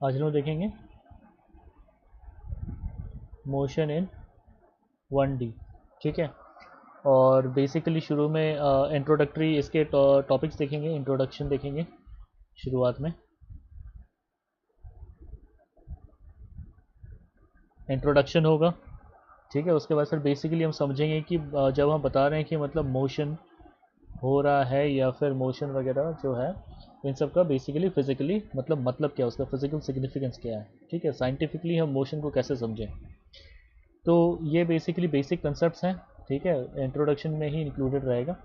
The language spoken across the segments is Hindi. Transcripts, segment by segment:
आज हम लोग देखेंगे मोशन इन 1D। ठीक है, और बेसिकली शुरू में इंट्रोडक्टरी इसके टॉपिक्स देखेंगे, इंट्रोडक्शन देखेंगे शुरुआत में। इंट्रोडक्शन होगा, ठीक है। उसके बाद फिर बेसिकली हम समझेंगे कि जब हम बता रहे हैं कि मतलब मोशन हो रहा है या फिर मोशन वगैरह जो है, इन सब का बेसिकली फिजिकली मतलब क्या है, उसका फिजिकल सिग्निफिकेंस क्या है, ठीक है। साइंटिफिकली हम मोशन को कैसे समझें, तो ये बेसिकली बेसिक कंसेप्ट्स हैं, ठीक है। इंट्रोडक्शन में ही इंक्लूडेड रहेगा।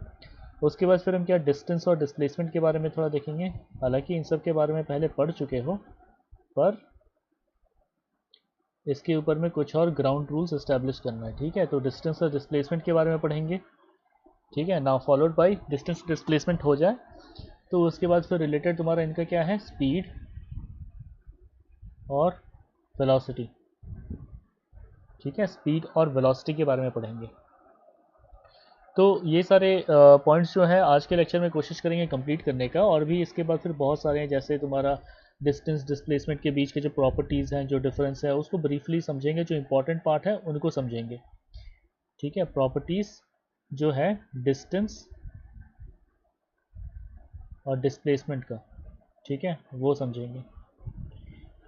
उसके बाद फिर हम क्या डिस्टेंस और डिस्प्लेसमेंट के बारे में थोड़ा देखेंगे। हालांकि इन सब के बारे में पहले पढ़ चुके हो, पर इसके ऊपर में कुछ और ग्राउंड रूल्स इस्टेब्लिश करना है, ठीक है। तो डिस्टेंस और डिस्प्लेसमेंट के बारे में पढ़ेंगे, ठीक है। Now followed by distance displacement हो जाए तो उसके बाद फिर रिलेटेड तुम्हारा इनका क्या है, स्पीड और वेलोसिटी, ठीक है। स्पीड और वेलोसिटी के बारे में पढ़ेंगे। तो ये सारे पॉइंट्स जो है आज के लेक्चर में कोशिश करेंगे कंप्लीट करने का। और भी इसके बाद फिर बहुत सारे हैं, जैसे तुम्हारा डिस्टेंस डिस्प्लेसमेंट के बीच के जो प्रॉपर्टीज़ हैं, जो डिफरेंस है, उसको ब्रीफली समझेंगे। जो इंपॉर्टेंट पार्ट है उनको समझेंगे, ठीक है। प्रॉपर्टीज़ जो है डिस्टेंस और डिस्प्लेसमेंट का, ठीक है, वो समझेंगे,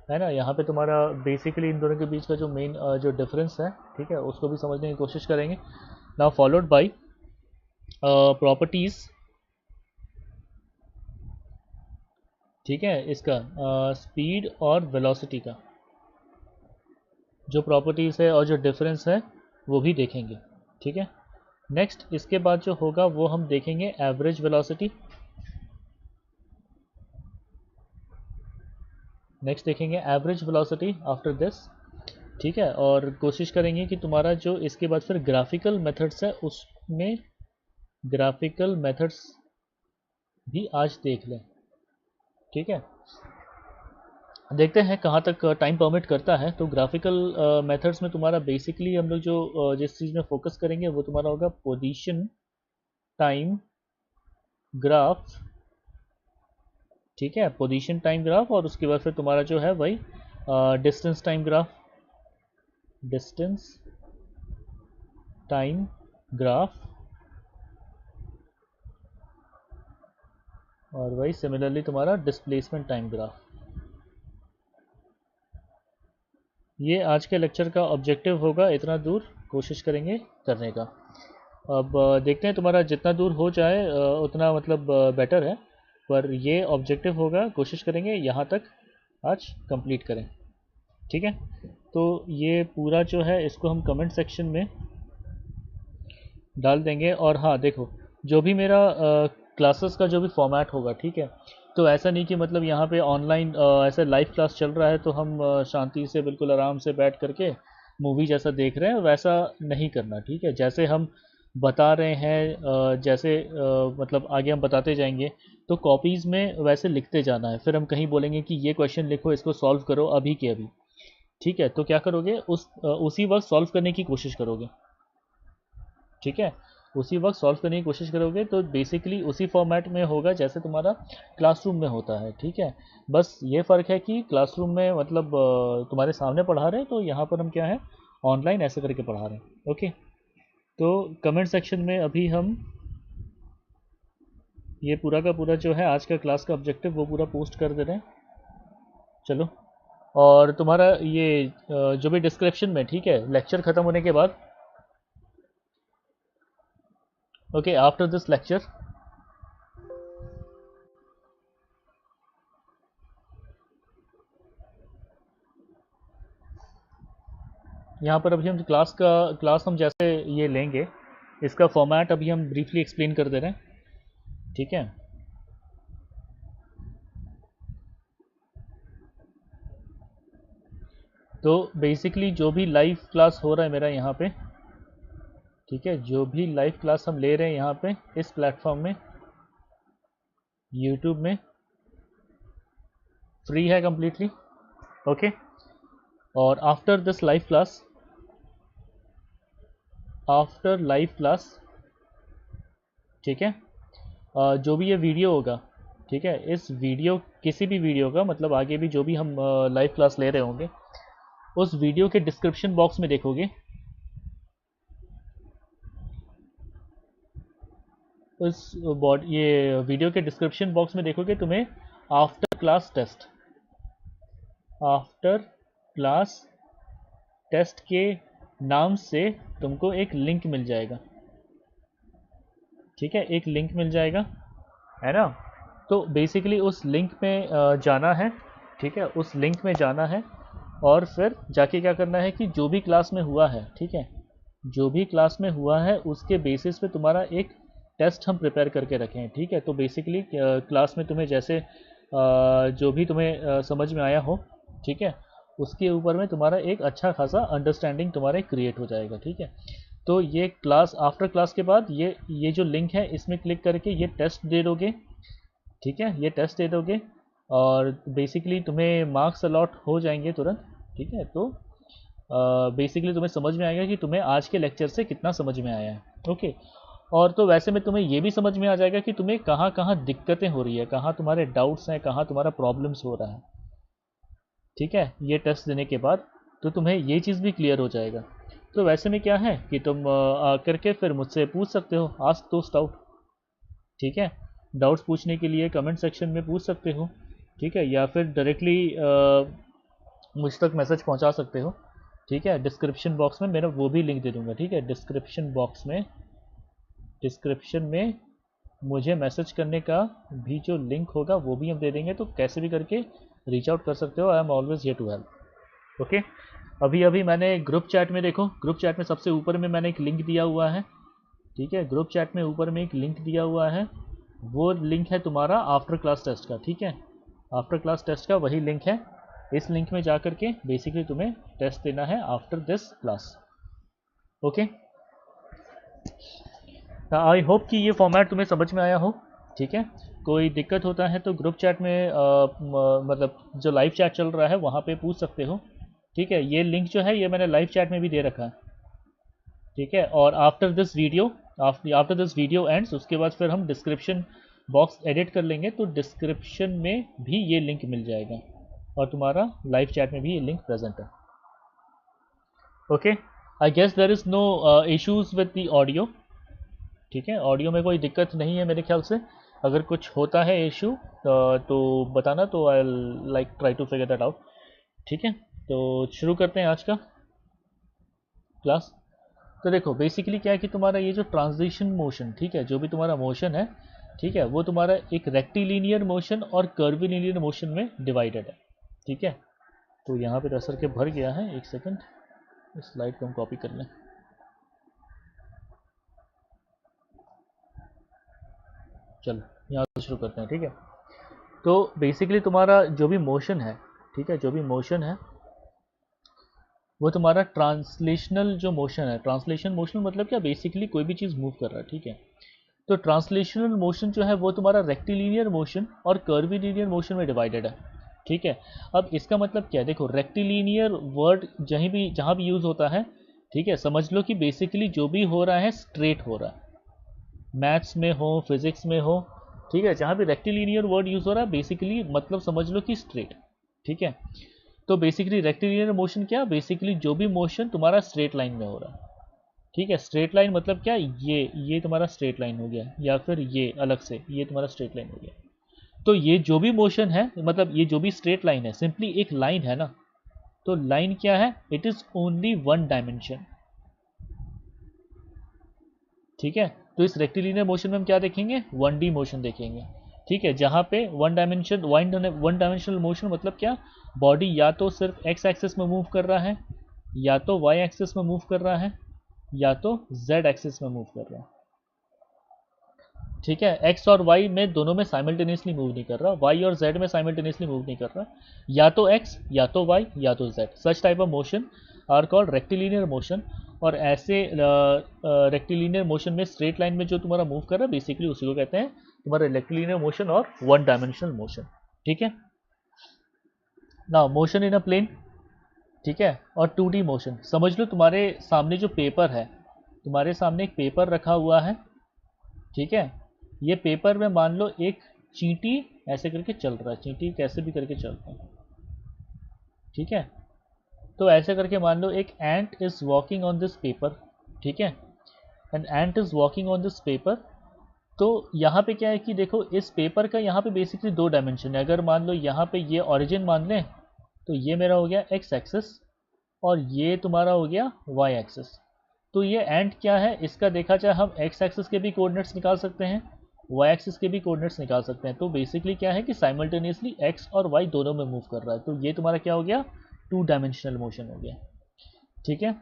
है ना। यहाँ पे तुम्हारा बेसिकली इन दोनों के बीच का जो मेन जो डिफरेंस है, ठीक है, उसको भी समझने की कोशिश करेंगे। नाउ फॉलोड बाय प्रॉपर्टीज़, ठीक है, इसका स्पीड और वेलोसिटी का जो प्रॉपर्टीज़ है और जो डिफरेंस है वो भी देखेंगे, ठीक है। नेक्स्ट इसके बाद जो होगा वो हम देखेंगे एवरेज वेलोसिटी। नेक्स्ट देखेंगे एवरेज वेलोसिटी आफ्टर दिस, ठीक है। और कोशिश करेंगे कि तुम्हारा जो इसके बाद फिर ग्राफिकल मेथड्स है उसमें ग्राफिकल मेथड्स भी आज देख लें, ठीक है। देखते हैं कहाँ तक टाइम परमिट करता है। तो ग्राफिकल मेथड्स में तुम्हारा बेसिकली हम लोग जो जिस चीज़ में फोकस करेंगे वो तुम्हारा होगा पोजीशन टाइम ग्राफ, ठीक है। पोजीशन टाइम ग्राफ, और उसके बाद फिर तुम्हारा जो है वही distance time graph, distance time graph, और वही सिमिलरली तुम्हारा डिस्प्लेसमेंट टाइम ग्राफ। ये आज के लेक्चर का ऑब्जेक्टिव होगा, इतना दूर कोशिश करेंगे करने का। अब देखते हैं तुम्हारा जितना दूर हो जाए उतना मतलब बेटर है, पर ये ऑब्जेक्टिव होगा, कोशिश करेंगे यहाँ तक आज कंप्लीट करें, ठीक है। तो ये पूरा जो है इसको हम कमेंट सेक्शन में डाल देंगे। और हाँ देखो, जो भी मेरा क्लासेस का जो भी फॉर्मेट होगा, ठीक है, तो ऐसा नहीं कि मतलब यहाँ पे ऑनलाइन ऐसे लाइव क्लास चल रहा है तो हम शांति से बिल्कुल आराम से बैठ करके मूवी जैसा देख रहे हैं, वैसा नहीं करना, ठीक है। जैसे हम बता रहे हैं जैसे मतलब आगे हम बताते जाएंगे, तो कॉपीज़ में वैसे लिखते जाना है। फिर हम कहीं बोलेंगे कि ये क्वेश्चन लिखो, इसको सॉल्व करो अभी के अभी, ठीक है, तो क्या करोगे उसी वक्त सॉल्व करने की कोशिश करोगे, ठीक है। उसी वक्त सॉल्व करने की कोशिश करोगे, तो बेसिकली उसी फॉर्मेट में होगा जैसे तुम्हारा क्लासरूम में होता है, ठीक है। बस ये फ़र्क है कि क्लासरूम में मतलब तुम्हारे सामने पढ़ा रहे हैं, तो यहाँ पर हम क्या है ऑनलाइन ऐसे करके पढ़ा रहे हैं, ओके। तो कमेंट सेक्शन में अभी हम ये पूरा का पूरा जो है आज का क्लास का ऑब्जेक्टिव वो पूरा पोस्ट कर दे रहे हैं, चलो। और तुम्हारा ये जो भी डिस्क्रिप्शन में, ठीक है, लेक्चर ख़त्म होने के बाद, ओके, आफ्टर दिस लेक्चर यहाँ पर अभी हम क्लास हम जैसे ये लेंगे, इसका फॉर्मेट अभी हम ब्रीफली एक्सप्लेन कर दे रहे हैं, ठीक है। तो बेसिकली जो भी लाइव क्लास हो रहा है मेरा यहाँ पे, ठीक है, जो भी लाइव क्लास हम ले रहे हैं यहाँ पे इस प्लेटफॉर्म में, यूट्यूब में, फ्री है कम्प्लीटली, ओके। और आफ्टर लाइव क्लास, ठीक है, जो भी ये वीडियो होगा, ठीक है, इस वीडियो, किसी भी वीडियो का मतलब आगे भी जो भी हम लाइव क्लास ले रहे होंगे, उस वीडियो के डिस्क्रिप्शन बॉक्स में देखोगे, उस ये वीडियो के डिस्क्रिप्शन बॉक्स में देखोगे तुम्हें after class test, after class test के नाम से तुमको एक लिंक मिल जाएगा। ठीक है, एक लिंक मिल जाएगा, है ना। तो बेसिकली उस लिंक में जाना है। ठीक है, उस लिंक में जाना है और फिर जाके क्या करना है कि जो भी क्लास में हुआ है, ठीक है, जो भी क्लास में हुआ है उसके बेसिस पे तुम्हारा एक टेस्ट हम प्रिपेयर करके रखे हैं। ठीक है, तो बेसिकली क्लास में तुम्हें जैसे जो भी तुम्हें समझ में आया हो, ठीक है, उसके ऊपर में तुम्हारा एक अच्छा खासा अंडरस्टैंडिंग तुम्हारा क्रिएट हो जाएगा। ठीक है, तो ये क्लास, आफ्टर क्लास के बाद ये जो लिंक है इसमें क्लिक करके ये टेस्ट दे दोगे। ठीक है, ये टेस्ट दे दोगे और बेसिकली तुम्हें मार्क्स अलॉट हो जाएंगे तुरंत। ठीक है, तो बेसिकली तुम्हें समझ में आएगा कि तुम्हें आज के लेक्चर से कितना समझ में आया है। ओके, और तो वैसे में तुम्हें ये भी समझ में आ जाएगा कि तुम्हें कहाँ कहाँ दिक्कतें हो रही है, कहाँ तुम्हारे डाउट्स हैं, कहाँ तुम्हारा प्रॉब्लम्स हो रहा है। ठीक है, ये टेस्ट देने के बाद तो तुम्हें ये चीज़ भी क्लियर हो जाएगा। तो वैसे में क्या है कि तुम करके फिर मुझसे पूछ सकते हो, आस्क दोस्त डाउट। ठीक है, डाउट्स पूछने के लिए कमेंट सेक्शन में पूछ सकते हो। ठीक है, या फिर डायरेक्टली मुझ तक मैसेज पहुंचा सकते हो। ठीक है, डिस्क्रिप्शन बॉक्स में मेरा वो भी लिंक दे दूंगा। ठीक है, डिस्क्रिप्शन में मुझे मैसेज करने का भी जो लिंक होगा वो भी हम दे देंगे, तो कैसे भी करके रीच आउट कर सकते हो। I am always here to help. Okay, अभी मैंने ग्रुप चैट में, देखो ग्रुप चैट में सबसे ऊपर में मैंने एक लिंक दिया हुआ है। ठीक है, ग्रुप चैट में ऊपर में एक लिंक दिया हुआ है, वो लिंक है तुम्हारा आफ्टर क्लास टेस्ट का। ठीक है, आफ्टर क्लास टेस्ट का वही लिंक है। इस लिंक में जा करके बेसिकली तुम्हें टेस्ट देना है after this class. Okay, I hope कि ये फॉर्मेट तुम्हें समझ में आया हो। ठीक है, कोई दिक्कत होता है तो ग्रुप चैट में मतलब जो लाइव चैट चल रहा है वहाँ पे पूछ सकते हो। ठीक है, ये लिंक जो है ये मैंने लाइव चैट में भी दे रखा है। ठीक है, और आफ्टर दिस वीडियो एंड्स, उसके बाद फिर हम डिस्क्रिप्शन बॉक्स एडिट कर लेंगे, तो डिस्क्रिप्शन में भी ये लिंक मिल जाएगा और तुम्हारा लाइव चैट में भी ये लिंक प्रेजेंट है। Okay, I guess there is no issues with the audio. ठीक है, ऑडियो में कोई दिक्कत नहीं है मेरे ख्याल से। अगर कुछ होता है इशू तो बताना, तो I like try to figure that out. ठीक है, तो शुरू करते हैं आज का क्लास। तो देखो बेसिकली क्या है कि तुम्हारा ये जो ट्रांजिशन मोशन, ठीक है, जो भी तुम्हारा मोशन है, ठीक है, वो तुम्हारा एक रेक्टिलिनियर मोशन और कर्विलिनियर मोशन में डिवाइडेड है। ठीक है, तो यहाँ पे रसर के भर गया है, एक सेकंड, इस स्लाइड को हम कॉपी कर लें। चलो यहाँ से शुरू करते हैं। ठीक है, तो बेसिकली तुम्हारा जो भी मोशन है, ठीक है, जो भी मोशन है वो तुम्हारा ट्रांसलेशनल जो मोशन है। ट्रांसलेशन मोशन मतलब क्या, बेसिकली कोई भी चीज़ मूव कर रहा है। ठीक है, तो ट्रांसलेशनल मोशन जो है वो तुम्हारा रेक्टिलिनियर मोशन और कर्विलिनियर मोशन में डिवाइडेड है। ठीक है, अब इसका मतलब क्या है, देखो रेक्टिलिनियर वर्ड जहाँ भी यूज़ होता है, ठीक है, समझ लो कि बेसिकली जो भी हो रहा है स्ट्रेट हो रहा है, मैथ्स में हो, फिजिक्स में हो। ठीक है, जहाँ भी रेक्टिलिनियर वर्ड यूज़ हो रहा है बेसिकली मतलब समझ लो कि स्ट्रेट। ठीक है, तो बेसिकली रेक्टिलिनियर मोशन क्या, बेसिकली जो भी मोशन तुम्हारा स्ट्रेट लाइन में हो रहा है। ठीक है, स्ट्रेट लाइन मतलब क्या, ये तुम्हारा स्ट्रेट लाइन हो गया, या फिर ये अलग से ये तुम्हारा स्ट्रेट लाइन हो गया। तो ये जो भी मोशन है, मतलब ये जो भी स्ट्रेट लाइन है, सिंपली एक लाइन है ना। तो लाइन क्या है, it is only one dimension. ठीक है, तो इस रेक्टिलिनियर मोशन में हम क्या देखेंगे, 1D मोशन देखेंगे। ठीक है, जहाँ पे वन डायमेंशनल मोशन मतलब क्या, बॉडी या तो सिर्फ एक्स एक्सिस में मूव कर रहा है, या तो वाई एक्सिस में मूव कर रहा है, या तो जेड एक्सिस में मूव कर रहा है। ठीक है, एक्स और वाई में दोनों में साइमल्टेनियसली मूव नहीं कर रहा, वाई और जेड में साइमल्टेनियसली मूव नहीं कर रहा, या तो एक्स या तो वाई या तो Z. Such type of motion are called rectilinear motion. और ऐसे रेक्टिलिनियर मोशन में स्ट्रेट लाइन में जो तुम्हारा मूव कर रहा है बेसिकली उसी को कहते हैं तुम्हारा रेक्टिलिनियर मोशन और वन डायमेंशनल मोशन। ठीक है, now motion in a plane. ठीक है, और 2D मोशन। समझ लो तुम्हारे सामने जो पेपर है, तुम्हारे सामने एक पेपर रखा हुआ है। ठीक है, ये पेपर में मान लो एक चींटी ऐसे करके चल रहा है, चींटी कैसे भी करके चलता है, ठीक है। तो ऐसे करके मान लो एक ant is walking on this paper, ठीक है, and ant is walking on this paper. तो यहाँ पे क्या है कि देखो इस पेपर का यहाँ पे बेसिकली दो डायमेंशन है। अगर मान लो यहाँ पे ये ओरिजिन मान लें तो ये मेरा हो गया एक्स एक्सिस और ये तुम्हारा हो गया वाई एक्सिस। तो ये एंट क्या है, इसका देखा जाए हम एक्स एक्सिस के भी कोऑर्डिनेट्स निकाल सकते हैं, वाई एक्सिस के भी कोऑर्डिनेट्स निकाल सकते हैं। तो बेसिकली क्या है कि साइमल्टेनियसली एक्स और वाई दोनों में मूव कर रहा है। तो ये तुम्हारा क्या हो गया, 2 डायमेंशनल मोशन हो गया, ठीक है।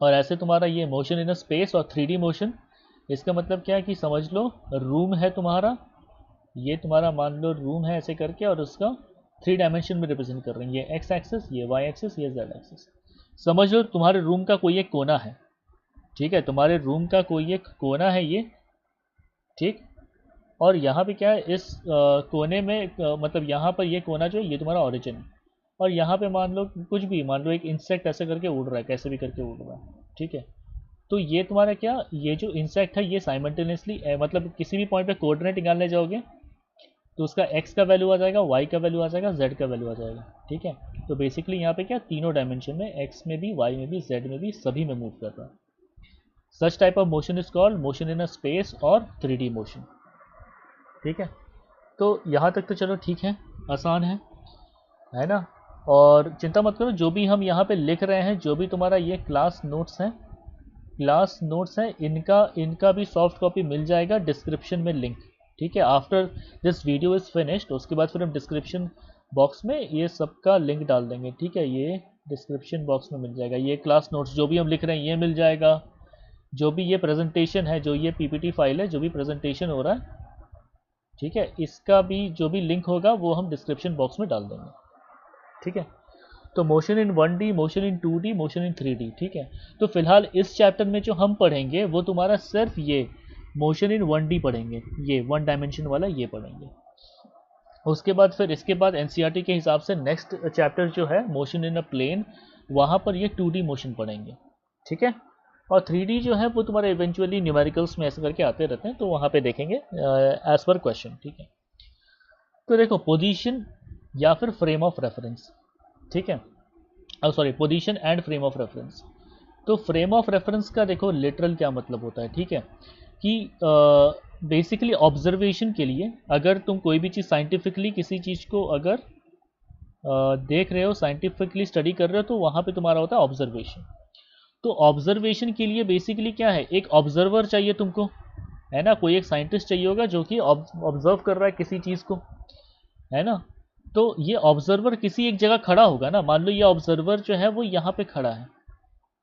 और ऐसे तुम्हारा ये मोशन इन अ स्पेस और 3D मोशन, इसका मतलब क्या है कि समझ लो रूम है तुम्हारा, ये तुम्हारा मान लो रूम है ऐसे करके, और उसका 3 डायमेंशन में रिप्रेजेंट कर रहे हैं, ये एक्स एक्सिस, ये वाई एक्सिस, ये जेड एक्सिस। समझ लो तुम्हारे रूम का कोई एक कोना है, ठीक है, तुम्हारे रूम का कोई एक कोना है ये, ठीक। और यहाँ पे क्या है, इस कोने में मतलब यहाँ पर ये कोना जो है ये तुम्हारा ओरिजिन है, और यहाँ पे मान लो कुछ भी, मान लो एक इंसेक्ट ऐसे करके उड़ रहा है, कैसे भी करके उड़ रहा है, ठीक है। तो ये तुम्हारा क्या, ये जो इंसेक्ट है ये साइमल्टेनियसली मतलब किसी भी पॉइंट पे कोऑर्डिनेट निकालने जाओगे तो उसका एक्स का वैल्यू आ जाएगा, वाई का वैल्यू आ जाएगा, जेड का वैल्यू आ जाएगा, ठीक है। तो बेसिकली यहाँ पे क्या, तीनों डायमेंशन में, एक्स में भी, वाई में भी, जेड में भी, सभी में मूव कर रहा है। सच type of motion is called motion in a space और 3D मोशन, ठीक है। तो यहाँ तक तो चलो ठीक है, आसान है ना। और चिंता मत करो, जो भी हम यहाँ पे लिख रहे हैं, जो भी तुम्हारा ये क्लास नोट्स हैं, क्लास नोट्स हैं, इनका भी सॉफ्ट कॉपी मिल जाएगा डिस्क्रिप्शन में लिंक, ठीक है। After this video is finished, उसके बाद फिर हम डिस्क्रिप्शन बॉक्स में ये सबका लिंक डाल देंगे, ठीक है। ये डिस्क्रिप्शन बॉक्स में मिल जाएगा, ये क्लास नोट्स जो भी हम लिख रहे हैं ये मिल जाएगा, जो भी ये प्रेजेंटेशन है, जो ये पीपीटी फाइल है, जो भी प्रेजेंटेशन हो रहा है, ठीक है, इसका भी जो भी लिंक होगा वो हम डिस्क्रिप्शन बॉक्स में डाल देंगे, ठीक है। तो motion in 1D, motion in 2D, motion in 3D, ठीक है। तो फिलहाल इस चैप्टर में जो हम पढ़ेंगे वो तुम्हारा सिर्फ ये मोशन इन 1D पढ़ेंगे, ये 1 डायमेंशन वाला ये पढ़ेंगे। उसके बाद फिर इसके बाद एनसीईआरटी के हिसाब से नेक्स्ट चैप्टर जो है मोशन इन अ प्लेन, वहाँ पर ये 2D मोशन पढ़ेंगे, ठीक है। और 3D जो है वो तुम्हारे इवेंचुअली न्यूमेरिकल्स में ऐसे करके आते रहते हैं, तो वहाँ पे देखेंगे एज पर क्वेश्चन, ठीक है। तो देखो पोजीशन या फिर फ्रेम ऑफ रेफरेंस, ठीक है, sorry position and frame of reference. तो फ्रेम ऑफ रेफरेंस का देखो लिटरल क्या मतलब होता है, ठीक है, कि बेसिकली ऑब्जर्वेशन के लिए, अगर तुम कोई भी चीज़ साइंटिफिकली किसी चीज़ को अगर देख रहे हो, साइंटिफिकली स्टडी कर रहे हो, तो वहाँ पे तुम्हारा होता है ऑब्जर्वेशन। तो ऑब्जर्वेशन के लिए बेसिकली क्या है, एक ऑब्जर्वर चाहिए तुमको, है ना, कोई एक साइंटिस्ट चाहिए होगा जो कि ऑब्जर्व कर रहा है किसी चीज़ को, है ना। तो ये ऑब्जर्वर किसी एक जगह खड़ा होगा ना, मान लो ये ऑब्जर्वर जो है वो यहाँ पे खड़ा है,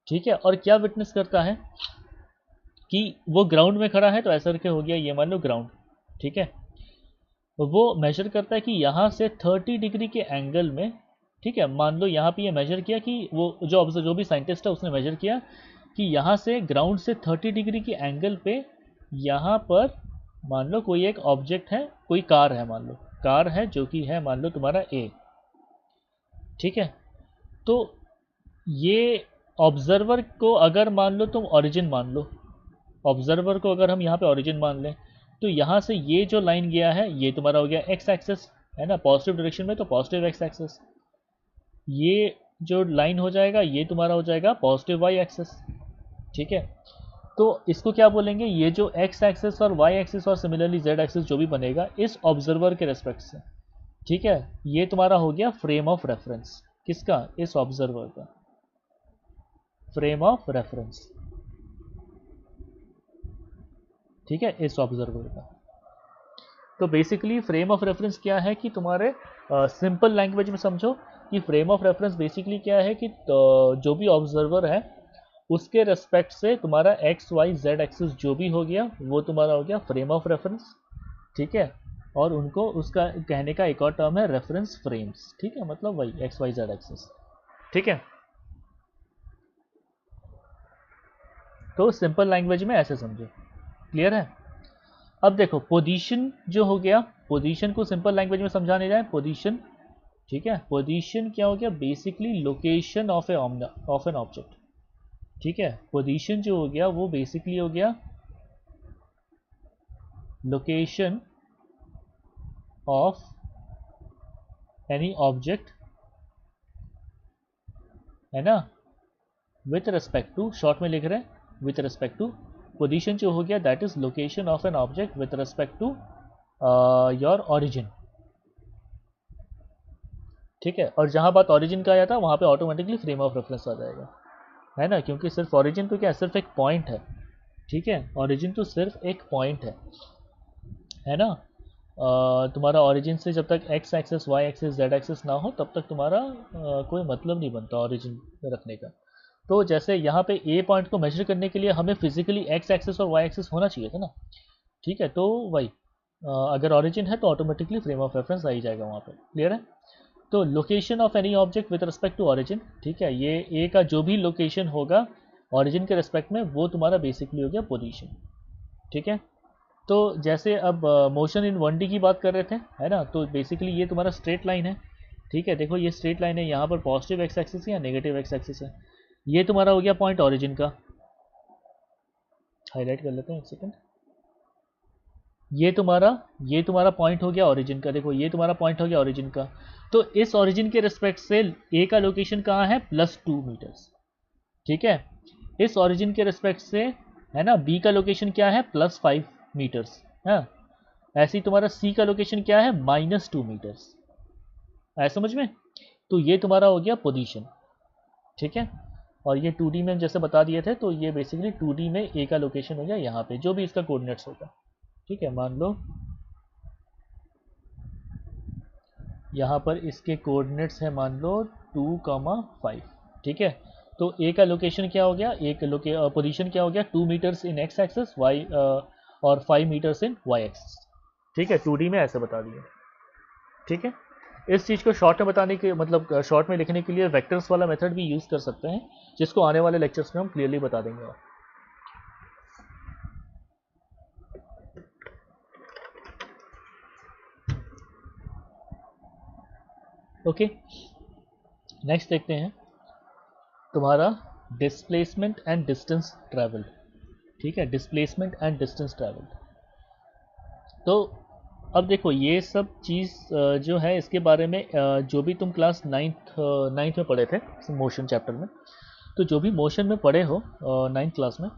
ठीक है, और क्या विटनेस करता है कि वो ग्राउंड में खड़ा है, तो ऐसा करके हो गया ये मान लो ग्राउंड, ठीक है। वो मेजर करता है कि यहाँ से 30 डिग्री के एंगल में, ठीक है, मान लो यहाँ पे ये मेजर किया कि वो जो भी साइंटिस्ट है उसने मेजर किया कि यहाँ से ग्राउंड से 30 डिग्री के एंगल पे यहाँ पर मान लो कोई एक ऑब्जेक्ट है, कोई कार है, मान लो कार है जो कि है मान लो तुम्हारा ए, ठीक है। तो ये ऑब्जर्वर को अगर मान लो तुम ओरिजिन मान लो, ऑब्जर्वर को अगर हम यहाँ पे ओरिजिन मान लें, तो यहाँ से ये जो लाइन गया है ये तुम्हारा हो गया एक्स एक्सेस, है ना, पॉजिटिव डायरेक्शन में तो पॉजिटिव एक्स एक्सेस। ये जो लाइन हो जाएगा ये तुम्हारा हो जाएगा पॉजिटिव वाई एक्सेस, ठीक है। तो इसको क्या बोलेंगे, ये जो एक्स एक्सेस और वाई एक्सेस और सिमिलरली जेड एक्सेस जो भी बनेगा इस ऑब्जर्वर के रेस्पेक्ट से, ठीक है, ये तुम्हारा हो गया फ्रेम ऑफ रेफरेंस, किसका, इस ऑब्जर्वर का, फ्रेम ऑफ रेफरेंस, ठीक है, इस ऑब्जर्वर का। तो बेसिकली फ्रेम ऑफ रेफरेंस क्या है कि तुम्हारे सिंपल लैंग्वेज में समझो कि फ्रेम ऑफ रेफरेंस बेसिकली क्या है कि जो भी ऑब्जर्वर है उसके रेस्पेक्ट से तुम्हारा एक्स वाई जेड एक्सिस जो भी हो गया वो तुम्हारा हो गया फ्रेम ऑफ रेफरेंस, ठीक है। और उनको उसका कहने का एक और टर्म है रेफरेंस फ्रेम्स, ठीक है, मतलब वही एक्स वाई जेड एक्सिस, ठीक है। तो सिंपल लैंग्वेज में ऐसे समझो, क्लियर है। अब देखो पोजीशन जो हो गया, पोजीशन को सिंपल लैंग्वेज में समझाने जाए, पोजीशन, ठीक है, पोजीशन क्या हो गया, basically location of an object, ठीक है। पोजीशन जो हो गया वो बेसिकली हो गया लोकेशन ऑफ एनी ऑब्जेक्ट, है ना, विथ रेस्पेक्ट टू, शॉर्ट में लिख रहे हैं विथ रेस्पेक्ट टू, पोजीशन जो हो गया that is location of an object with respect to your origin. ठीक है, और जहां बात ओरिजिन का आया था वहां पे ऑटोमेटिकली फ्रेम ऑफ रेफरेंस आ जाएगा, है ना, क्योंकि सिर्फ ओरिजिन तो क्या है, सिर्फ एक पॉइंट है। ठीक है, ओरिजिन तो सिर्फ एक पॉइंट है ना। तुम्हारा ओरिजिन से जब तक X axis Y axis Z axis ना हो तब तक तुम्हारा कोई मतलब नहीं बनता ओरिजिन रखने का। तो जैसे यहाँ पे ए पॉइंट को मेजर करने के लिए हमें फिजिकली एक्स एक्सेस और वाई एक्सेस होना चाहिए था ना। ठीक है, तो वही अगर ओरिजिन है तो ऑटोमेटिकली फ्रेम ऑफ रेफरेंस आ ही जाएगा वहाँ पे। क्लियर है। तो location of any object with respect to origin, ठीक है, ये ए का जो भी लोकेशन होगा ओरिजिन के रिस्पेक्ट में वो तुम्हारा बेसिकली हो गया पोजीशन। ठीक है, तो जैसे अब मोशन इन 1D की बात कर रहे थे, है ना, तो बेसिकली ये तुम्हारा स्ट्रेट लाइन है। ठीक है, देखो ये स्ट्रेट लाइन है, यहाँ पर पॉजिटिव एक्स एक्सिस है या नेगेटिव एक्स एक्सिस है। ये तुम्हारा हो गया पॉइंट ओरिजिन का, हाईलाइट कर लेते हैं एक सेकंड। ये तुम्हारा पॉइंट हो गया ओरिजिन का, देखो ये तुम्हारा पॉइंट हो गया ओरिजिन का। तो इस ओरिजिन के रिस्पेक्ट से ए का लोकेशन कहाँ है, +2 मीटर्स। ठीक है, इस ओरिजिन के रिस्पेक्ट से, है ना, बी का लोकेशन क्या है, +5 मीटर्स। हाँ, ऐसे ही तुम्हारा सी का लोकेशन क्या है, -2 मीटर्स। आया समझ में। तो ये तुम्हारा हो गया पोजीशन। ठीक है, और ये 2D में जैसे बता दिए थे, तो ये बेसिकली 2D में ए का लोकेशन हो गया यहाँ पे, जो भी इसका कोऑर्डिनेट्स होगा। ठीक है, मान लो यहाँ पर इसके कोऑर्डिनेट्स है, मान लो 2,5। ठीक है, तो ए का लोकेशन क्या हो गया, एक पोजीशन क्या हो गया, 2 metres in X axis Y और 5 मीटर्स इन वाई एक्सेस। ठीक है, 2D में ऐसे बता दिए। ठीक है, इस चीज़ को शॉर्ट में बताने के मतलब शॉर्ट में लिखने के लिए वेक्टर्स वाला मेथड भी यूज़ कर सकते हैं, जिसको आने वाले लेक्चर्स में हम क्लियरली बता देंगे। ओके, नेक्स्ट देखते हैं तुम्हारा डिस्प्लेसमेंट एंड डिस्टेंस ट्रैवल्ड। ठीक है, डिस्प्लेसमेंट एंड डिस्टेंस ट्रैवल्ड। तो अब देखो ये सब चीज़ जो है इसके बारे में जो भी तुम क्लास नाइन्थ में पढ़े थे मोशन चैप्टर में, तो जो भी मोशन में पढ़े हो 9th क्लास में,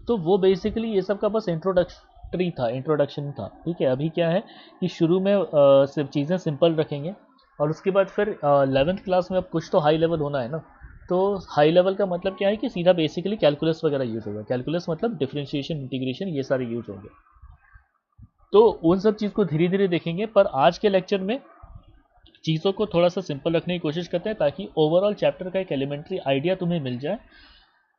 तो वो बेसिकली ये सब का बस इंट्रोडक्शन था। ठीक है, अभी क्या है कि शुरू में सिर्फ चीज़ें सिंपल रखेंगे, और उसके बाद फिर 11th क्लास में अब कुछ तो हाई लेवल होना है ना। तो हाई लेवल का मतलब क्या है कि सीधा बेसिकली कैलकुलस वगैरह यूज होगा, कैलकुलस मतलब डिफरेंशिएशन, इंटीग्रेशन, ये सारे यूज होंगे। तो उन सब चीज़ को धीरे धीरे देखेंगे, पर आज के लेक्चर में चीज़ों को थोड़ा सा सिंपल रखने की कोशिश करते हैं, ताकि ओवरऑल चैप्टर का एक एलिमेंट्री आइडिया तुम्हें मिल जाए,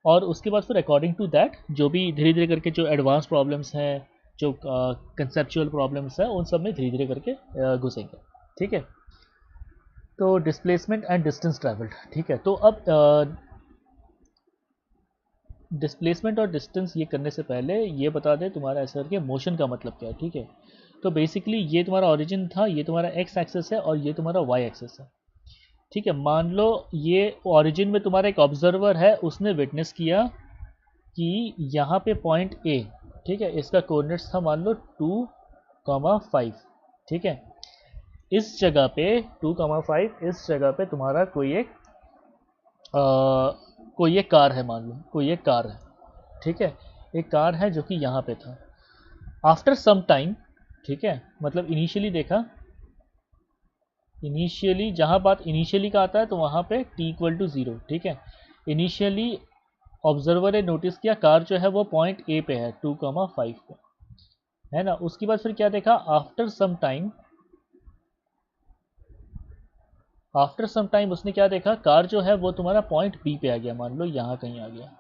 और उसके बाद फिर अकॉर्डिंग टू दैट जो भी धीरे धीरे करके जो एडवांस प्रॉब्लम्स हैं, जो कंसेप्चुअल प्रॉब्लम्स हैं, उन सब में धीरे धीरे करके घुसेंगे। ठीक है, तो डिस्प्लेसमेंट एंड डिस्टेंस ट्रैवल्ड। ठीक है, तो अब डिस्प्लेसमेंट और डिस्टेंस ये करने से पहले ये बता दें तुम्हारा ऐसा करके मोशन का मतलब क्या है। ठीक है, तो बेसिकली ये तुम्हारा ओरिजिन था, ये तुम्हारा एक्स एक्सेस है और ये तुम्हारा वाई एक्सेस है। ठीक है, मान लो ये ओरिजिन में तुम्हारा एक ऑब्जर्वर है, उसने विटनेस किया कि यहाँ पे पॉइंट ए, ठीक है, इसका कोऑर्डिनेट्स था मान लो 2,5। ठीक है, इस जगह पे 2,5, इस जगह पे तुम्हारा कोई एक कार है, मान लो कोई एक कार है। ठीक है, एक कार है जो कि यहाँ पे था। आफ्टर सम टाइम, ठीक है, मतलब इनिशियली देखा, इनिशियली जहाँ बात इनिशियली का आता है तो वहाँ पे t=0। ठीक है, इनिशियली ऑब्जर्वर ने नोटिस किया कार जो है वो पॉइंट ए पे है 2,5 पे, है ना। उसके बाद फिर क्या देखा, आफ्टर सम टाइम उसने क्या देखा, कार जो है वो तुम्हारा पॉइंट बी पे आ गया, मान लो यहाँ कहीं आ गया,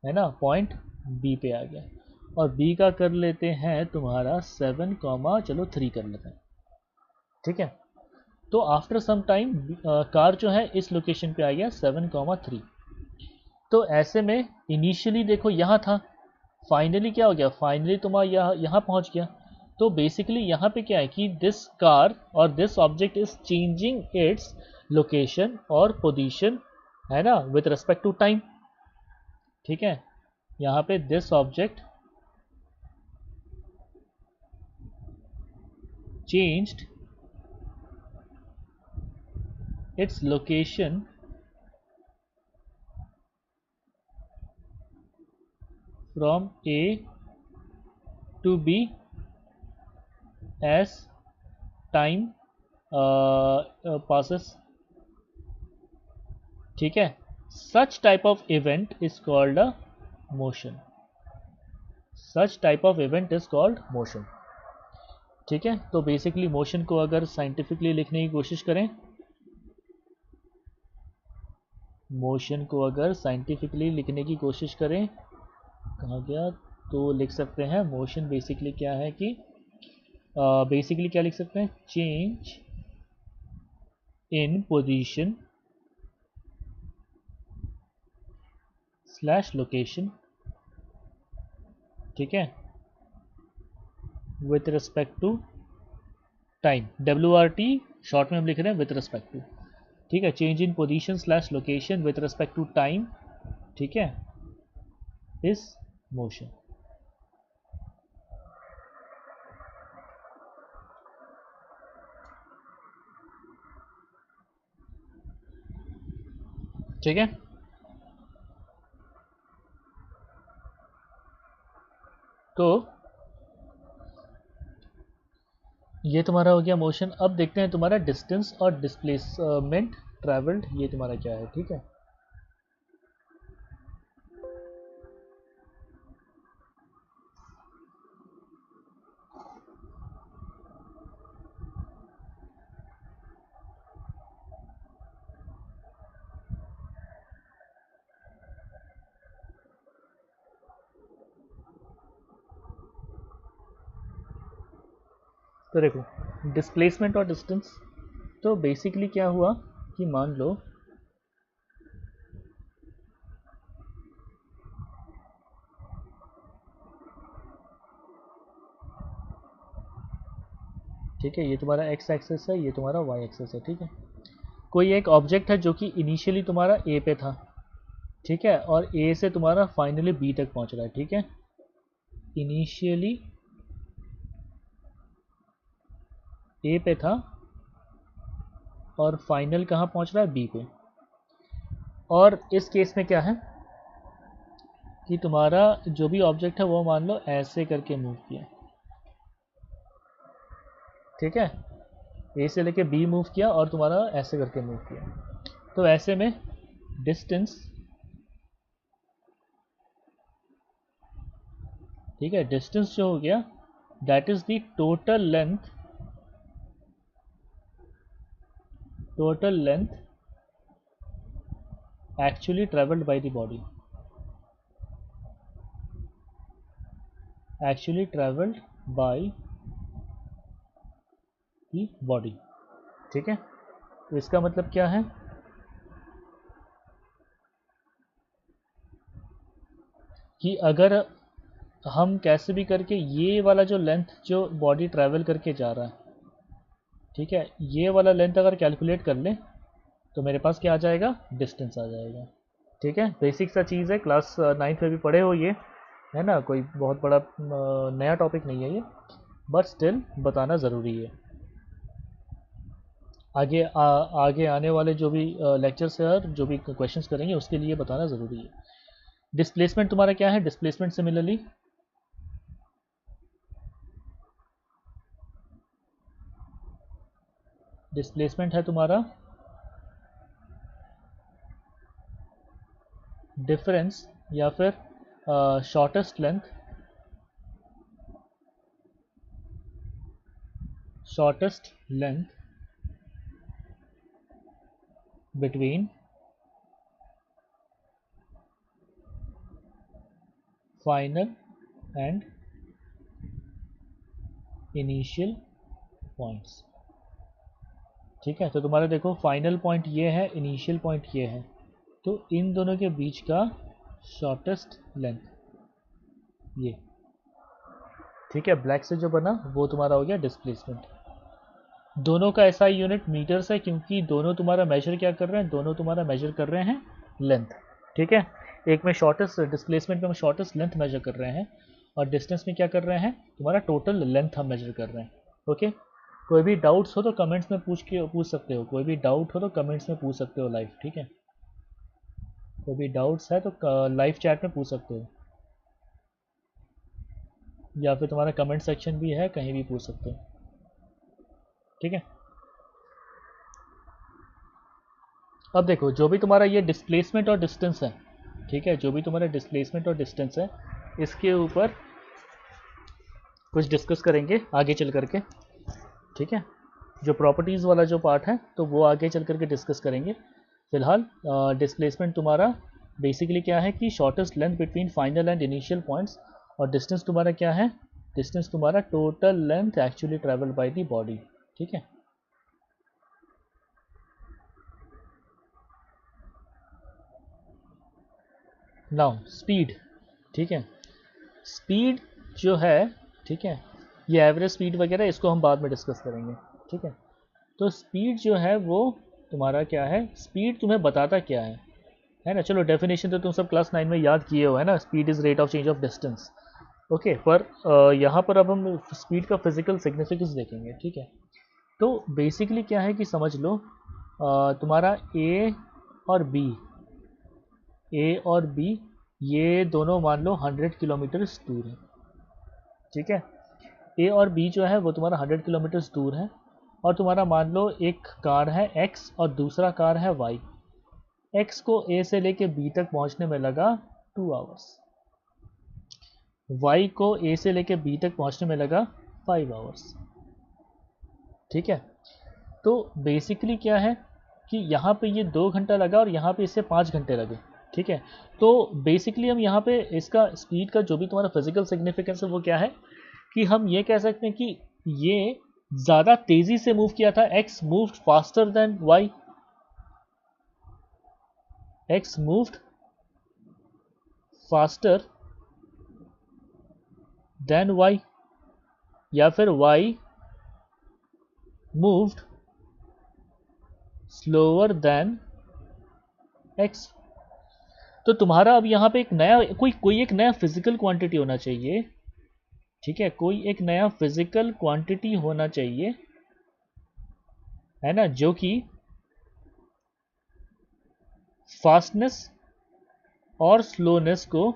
है ना, पॉइंट बी पे आ गया, और बी का कर लेते हैं तुम्हारा 7, चलो 3 कर लेते हैं। ठीक है, तो आफ्टर सम टाइम कार जो है इस लोकेशन पे आ गया 7,3। तो ऐसे में इनिशियली देखो यहाँ था, फाइनली क्या हो गया, फाइनली तुम्हारा यहाँ पहुँच गया। तो बेसिकली यहाँ पे क्या है कि दिस कार और this object is changing its location और पोजीशन, है ना, विथ रिस्पेक्ट टू टाइम। ठीक है, यहाँ पे this object changed its location from A to B as time passes, ठीक है. Such type of event is called a motion. Such type of event is called motion. ठीक है. तो बेसिकली मोशन को अगर साइंटिफिकली लिखने की कोशिश करें, मोशन को अगर साइंटिफिकली लिखने की कोशिश करें, कहाँ गया, तो लिख सकते हैं मोशन बेसिकली क्या है कि बेसिकली क्या लिख सकते हैं, change in position slash location, ठीक है, with respect to time. WRT short में हम लिख रहे हैं विथ रिस्पेक्ट टू, ठीक है. Change in position slash location with respect to time, ठीक है, इज मोशन. ठीक है. तो ये तुम्हारा हो गया मोशन. अब देखते हैं तुम्हारा डिस्टेंस और डिस्प्लेसमेंट ट्रैवल्ड, ये तुम्हारा क्या है, ठीक है. तो देखो डिस्प्लेसमेंट और डिस्टेंस, तो बेसिकली क्या हुआ कि मान लो ठीक है, ये तुम्हारा x एक्सेस है, ये तुम्हारा y एक्सेस है, ठीक है. कोई एक ऑब्जेक्ट है जो कि इनिशियली तुम्हारा a पे था, ठीक है, और a से तुम्हारा फाइनली b तक पहुंच रहा है, ठीक है. इनिशियली a पे था और फाइनल कहाँ पहुंच रहा है, b पे. और इस केस में क्या है कि तुम्हारा जो भी ऑब्जेक्ट है वो मान लो ऐसे करके मूव किया, ठीक है. ए से लेके बी मूव किया और तुम्हारा ऐसे करके मूव किया. तो ऐसे में डिस्टेंस, ठीक है, डिस्टेंस जो हो गया that is the total length actually travelled by the body, actually travelled by the body, ठीक है. तो इसका मतलब क्या है कि अगर हम कैसे भी करके ये वाला जो लेंथ जो बॉडी ट्रैवल करके जा रहा है, ठीक है, ये वाला लेंथ अगर कैलकुलेट कर लें तो मेरे पास क्या आ जाएगा, डिस्टेंस आ जाएगा, ठीक है. बेसिक सा चीज़ है, क्लास 9th में भी पढ़े हो ये, है ना, कोई बहुत बड़ा नया टॉपिक नहीं है ये, बट स्टिल बताना ज़रूरी है. आगे आने वाले जो भी लेक्चर्स है और जो भी क्वेश्चंस करेंगे उसके लिए बताना ज़रूरी है. डिस्प्लेसमेंट तुम्हारा क्या है, डिस्प्लेसमेंट सिमिलरली डिस्प्लेसमेंट है तुम्हारा डिफरेंस या फिर shortest length between final and initial points, ठीक है. तो तुम्हारा देखो फाइनल पॉइंट ये है, इनिशियल पॉइंट ये है, तो इन दोनों के बीच का शॉर्टेस्ट लेंथ ये, ठीक है, ब्लैक से जो बना वो तुम्हारा हो गया डिस्प्लेसमेंट. दोनों का SI यूनिट मीटर्स है क्योंकि दोनों तुम्हारा मेजर क्या कर रहे हैं, दोनों तुम्हारा मेजर कर रहे हैं लेंथ, ठीक है. एक में शॉर्टेस्ट डिस्प्लेसमेंट में हम शॉर्टेस्ट लेंथ मेजर कर रहे हैं और डिस्टेंस में क्या कर रहे हैं, तुम्हारा टोटल लेंथ हम मेजर कर रहे हैं, ओके. कोई भी डाउट्स हो तो कमेंट्स में पूछ सकते हो, कोई भी डाउट हो तो कमेंट्स में पूछ सकते हो लाइव, ठीक है। कोई भी डाउट्स है तो लाइव चैट में पूछ सकते हो, या फिर तुम्हारा कमेंट सेक्शन भी है, कहीं भी पूछ सकते हो, ठीक है। अब देखो, जो भी तुम्हारा ये डिस्प्लेसमेंट और डिस्टेंस है, ठीक है, जो भी तुम्हारा डिस्प्लेसमेंट और डिस्टेंस है, इसके ऊपर कुछ डिस्कस करेंगे आगे चल करके, ठीक है। जो प्रॉपर्टीज़ वाला जो पार्ट है तो वो आगे चल करके डिस्कस करेंगे। फिलहाल डिस्प्लेसमेंट तुम्हारा बेसिकली क्या है कि shortest length between final and initial points, और डिस्टेंस तुम्हारा क्या है, डिस्टेंस तुम्हारा total length actually travel by the body, ठीक है। नाउ स्पीड, ठीक है, स्पीड जो है, ठीक है, ये एवरेज स्पीड वगैरह इसको हम बाद में डिस्कस करेंगे, ठीक है। तो स्पीड जो है वो तुम्हारा क्या है, स्पीड तुम्हें बताता क्या है ना। चलो डेफिनेशन तो तुम सब क्लास 9 में याद किए हो, है ना, speed is rate of change of distance, okay. पर यहाँ पर अब हम स्पीड का फिजिकल सिग्निफिकेंस देखेंगे, ठीक है। तो बेसिकली क्या है कि समझ लो तुम्हारा ए और बी ये दोनों मान लो 100 किलोमीटर दूर है, ठीक है। ए और बी जो है वो तुम्हारा 100 किलोमीटर दूर है, और तुम्हारा मान लो एक कार है एक्स और दूसरा कार है वाई। एक्स को ए से लेके बी तक पहुंचने में लगा 2 आवर्स, वाई को ए से लेके बी तक पहुंचने में लगा 5 आवर्स, ठीक है। तो बेसिकली क्या है कि यहाँ पे ये 2 घंटा लगा और यहाँ पे इससे 5 घंटे लगे, ठीक है। तो बेसिकली हम यहाँ पे इसका स्पीड का जो भी तुम्हारा फिजिकल सिग्निफिकेंस है वो क्या है कि हम ये कह सकते हैं कि ये ज़्यादा तेज़ी से मूव किया था, X moved faster than Y, X moved faster than Y, या फिर Y moved slower than X. तो तुम्हारा अब यहाँ पे एक नया कोई एक नया फिजिकल क्वांटिटी होना चाहिए, ठीक है, कोई एक नया फिजिकल क्वांटिटी होना चाहिए, है ना, जो कि फास्टनेस और स्लोनेस को,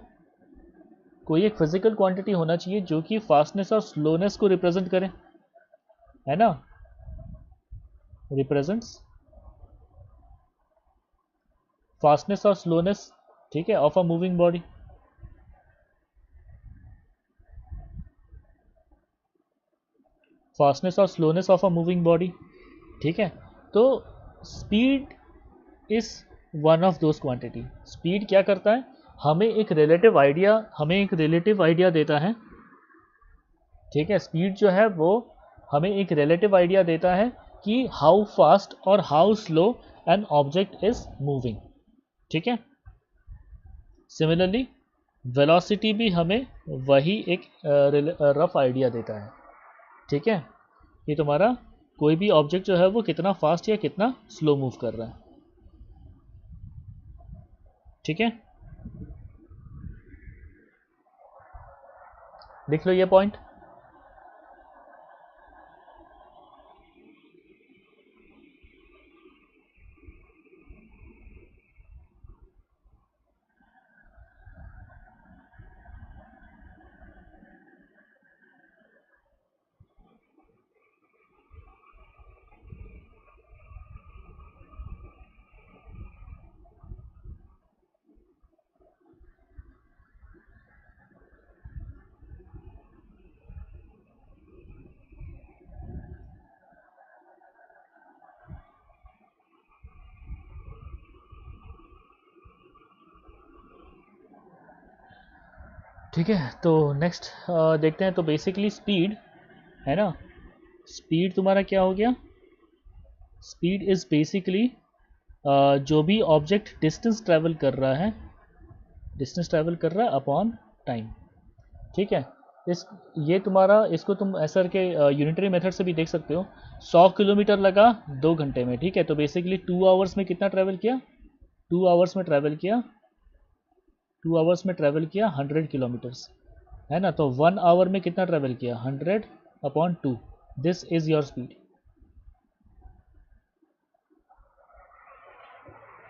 कोई एक फिजिकल क्वांटिटी होना चाहिए जो कि फास्टनेस और स्लोनेस को रिप्रेजेंट करे, है ना, रिप्रेजेंट्स फास्टनेस और स्लोनेस, ठीक है, of a moving body. Fastness और slowness of a moving body, ठीक है। तो speed is one of those quantity. Speed क्या करता है, हमें एक रिलेटिव आइडिया देता है, ठीक है। स्पीड जो है वो हमें एक रिलेटिव आइडिया देता है कि हाउ फास्ट और how slow an object is moving, ठीक है। सिमिलरली वेलोसिटी भी हमें वही एक रफ आइडिया देता है, ठीक है। ये तुम्हारा कोई भी ऑब्जेक्ट जो है वो कितना फास्ट या कितना स्लो मूव कर रहा है, ठीक है। लिख लो ये पॉइंट। ठीक है, तो नेक्स्ट देखते हैं। तो बेसिकली स्पीड, है ना, स्पीड तुम्हारा क्या हो गया, स्पीड इज बेसिकली जो भी ऑब्जेक्ट डिस्टेंस ट्रैवल कर रहा है, डिस्टेंस ट्रैवल कर रहा है अपॉन टाइम, ठीक है। इस ये तुम्हारा, इसको तुम एसर के यूनिटरी मेथड से भी देख सकते हो। 100 किलोमीटर लगा 2 घंटे में, ठीक है। तो बेसिकली 2 आवर्स में कितना ट्रैवल किया, 2 आवर्स में ट्रैवल किया, 2 आवर्स में ट्रैवल किया 100 किलोमीटर्स, है ना। तो 1 आवर में कितना ट्रैवल किया, 100 upon 2, this is your speed,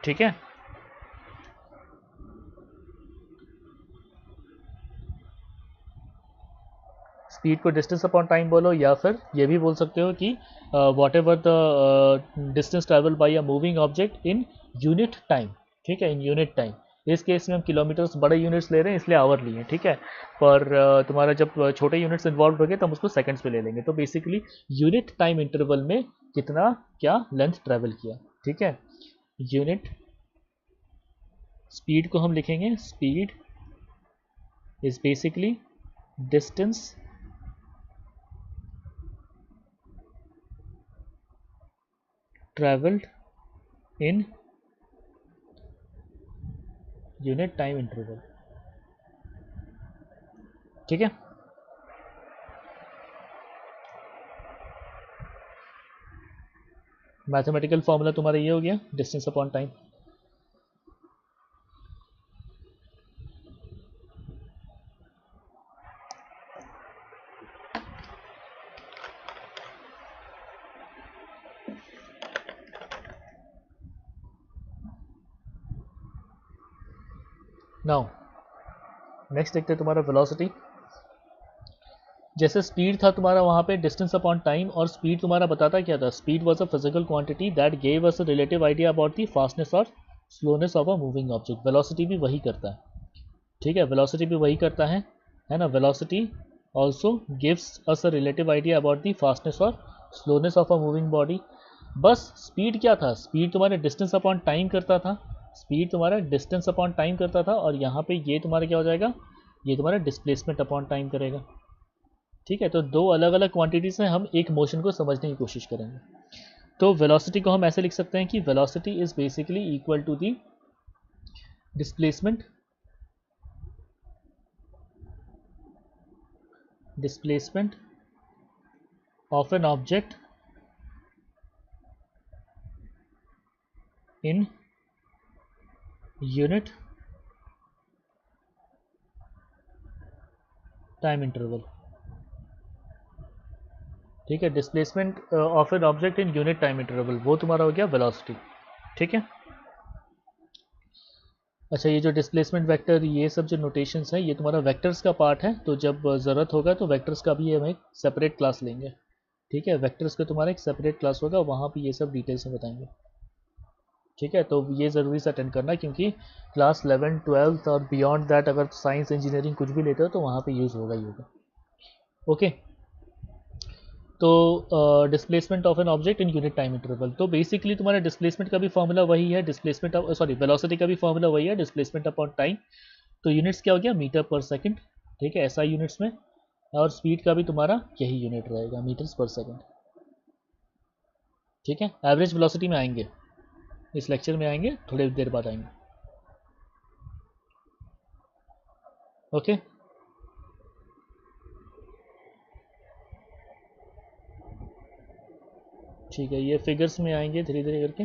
ठीक है। स्पीड को डिस्टेंस अपॉन टाइम बोलो, या फिर ये भी बोल सकते हो कि what ever the distance travel by a moving object in unit time, ठीक है, इन यूनिट टाइम। इस केस में हम किलोमीटर्स बड़े यूनिट्स ले रहे हैं इसलिए आवर लिए, ठीक है, पर तुम्हारा जब छोटे यूनिट्स इन्वॉल्व हो गए तो हम उसको सेकंड्स पे ले लेंगे। तो बेसिकली यूनिट टाइम इंटरवल में कितना क्या लेंथ ट्रैवल किया, ठीक है। यूनिट स्पीड को हम लिखेंगे, speed is basically distance travelled in unit time interval, ठीक है। मैथमेटिकल फॉर्मूला तुम्हारा ये हो गया, distance upon time. Now next देखते हैं तुम्हारा वेलोसिटी। जैसे स्पीड था तुम्हारा वहाँ पे डिस्टेंस अपॉन टाइम, और स्पीड तुम्हारा बताता क्या था, speed was a physical quantity that gave us a relative idea about the fastness और slowness of a moving object. Velocity भी वही करता है, ठीक है, वेलोसिटी भी वही करता है ना। Velocity also gives us a relative idea about the fastness और slowness of a moving body. बस स्पीड क्या था, स्पीड तुम्हारे डिस्टेंस अपॉन टाइम करता था, स्पीड तुम्हारा डिस्टेंस अपॉन टाइम करता था, और यहाँ पे ये तुम्हारा क्या हो जाएगा, ये तुम्हारा डिस्प्लेसमेंट अपॉन टाइम करेगा, ठीक है। तो दो अलग अलग क्वांटिटी से हम एक मोशन को समझने की कोशिश करेंगे। तो वेलोसिटी को हम ऐसे लिख सकते हैं कि velocity is basically equal to the displacement of an object in unit time interval, ठीक है। Displacement of an object in unit time interval, वो तुम्हारा हो गया वेलोसिटी, ठीक है। अच्छा, ये जो डिस्प्लेसमेंट वेक्टर ये सब जो नोटेशंस हैं ये तुम्हारा वेक्टर्स का पार्ट है, तो जब ज़रूरत होगा तो वेक्टर्स का भी हम एक सेपरेट क्लास लेंगे, ठीक है। वेक्टर्स का तुम्हारा एक सेपरेट क्लास होगा, वहाँ पे ये सब डिटेल्स में बताएंगे, ठीक है। तो ये ज़रूरी से अटेंड करना, क्योंकि क्लास 11 12 और बियॉन्ड दैट अगर साइंस इंजीनियरिंग कुछ भी लेते हो तो वहाँ पे यूज़ होगा ही होगा, ओके। तो displacement of an object in unit time interval, तो बेसिकली तुम्हारा डिस्प्लेसमेंट का भी फॉर्मूला वही है, डिस्प्लेसमेंट ऑफ सॉरी वेलोसिटी का भी फॉर्मूला वही है, डिस्प्लेसमेंट अपॉन टाइम। तो यूनिट्स क्या हो गया, मीटर पर सेकंड, ठीक है, ऐसा यूनिट्स में, और स्पीड का भी तुम्हारा यही यूनिट रहेगा, मीटर्स पर सेकंड, ठीक है। एवरेज वेलोसिटी में आएंगे, इस लेक्चर में आएंगे, थोड़ी देर बाद आएंगे, ओके। ठीक है, ये फिगर्स में आएंगे धीरे धीरे करके,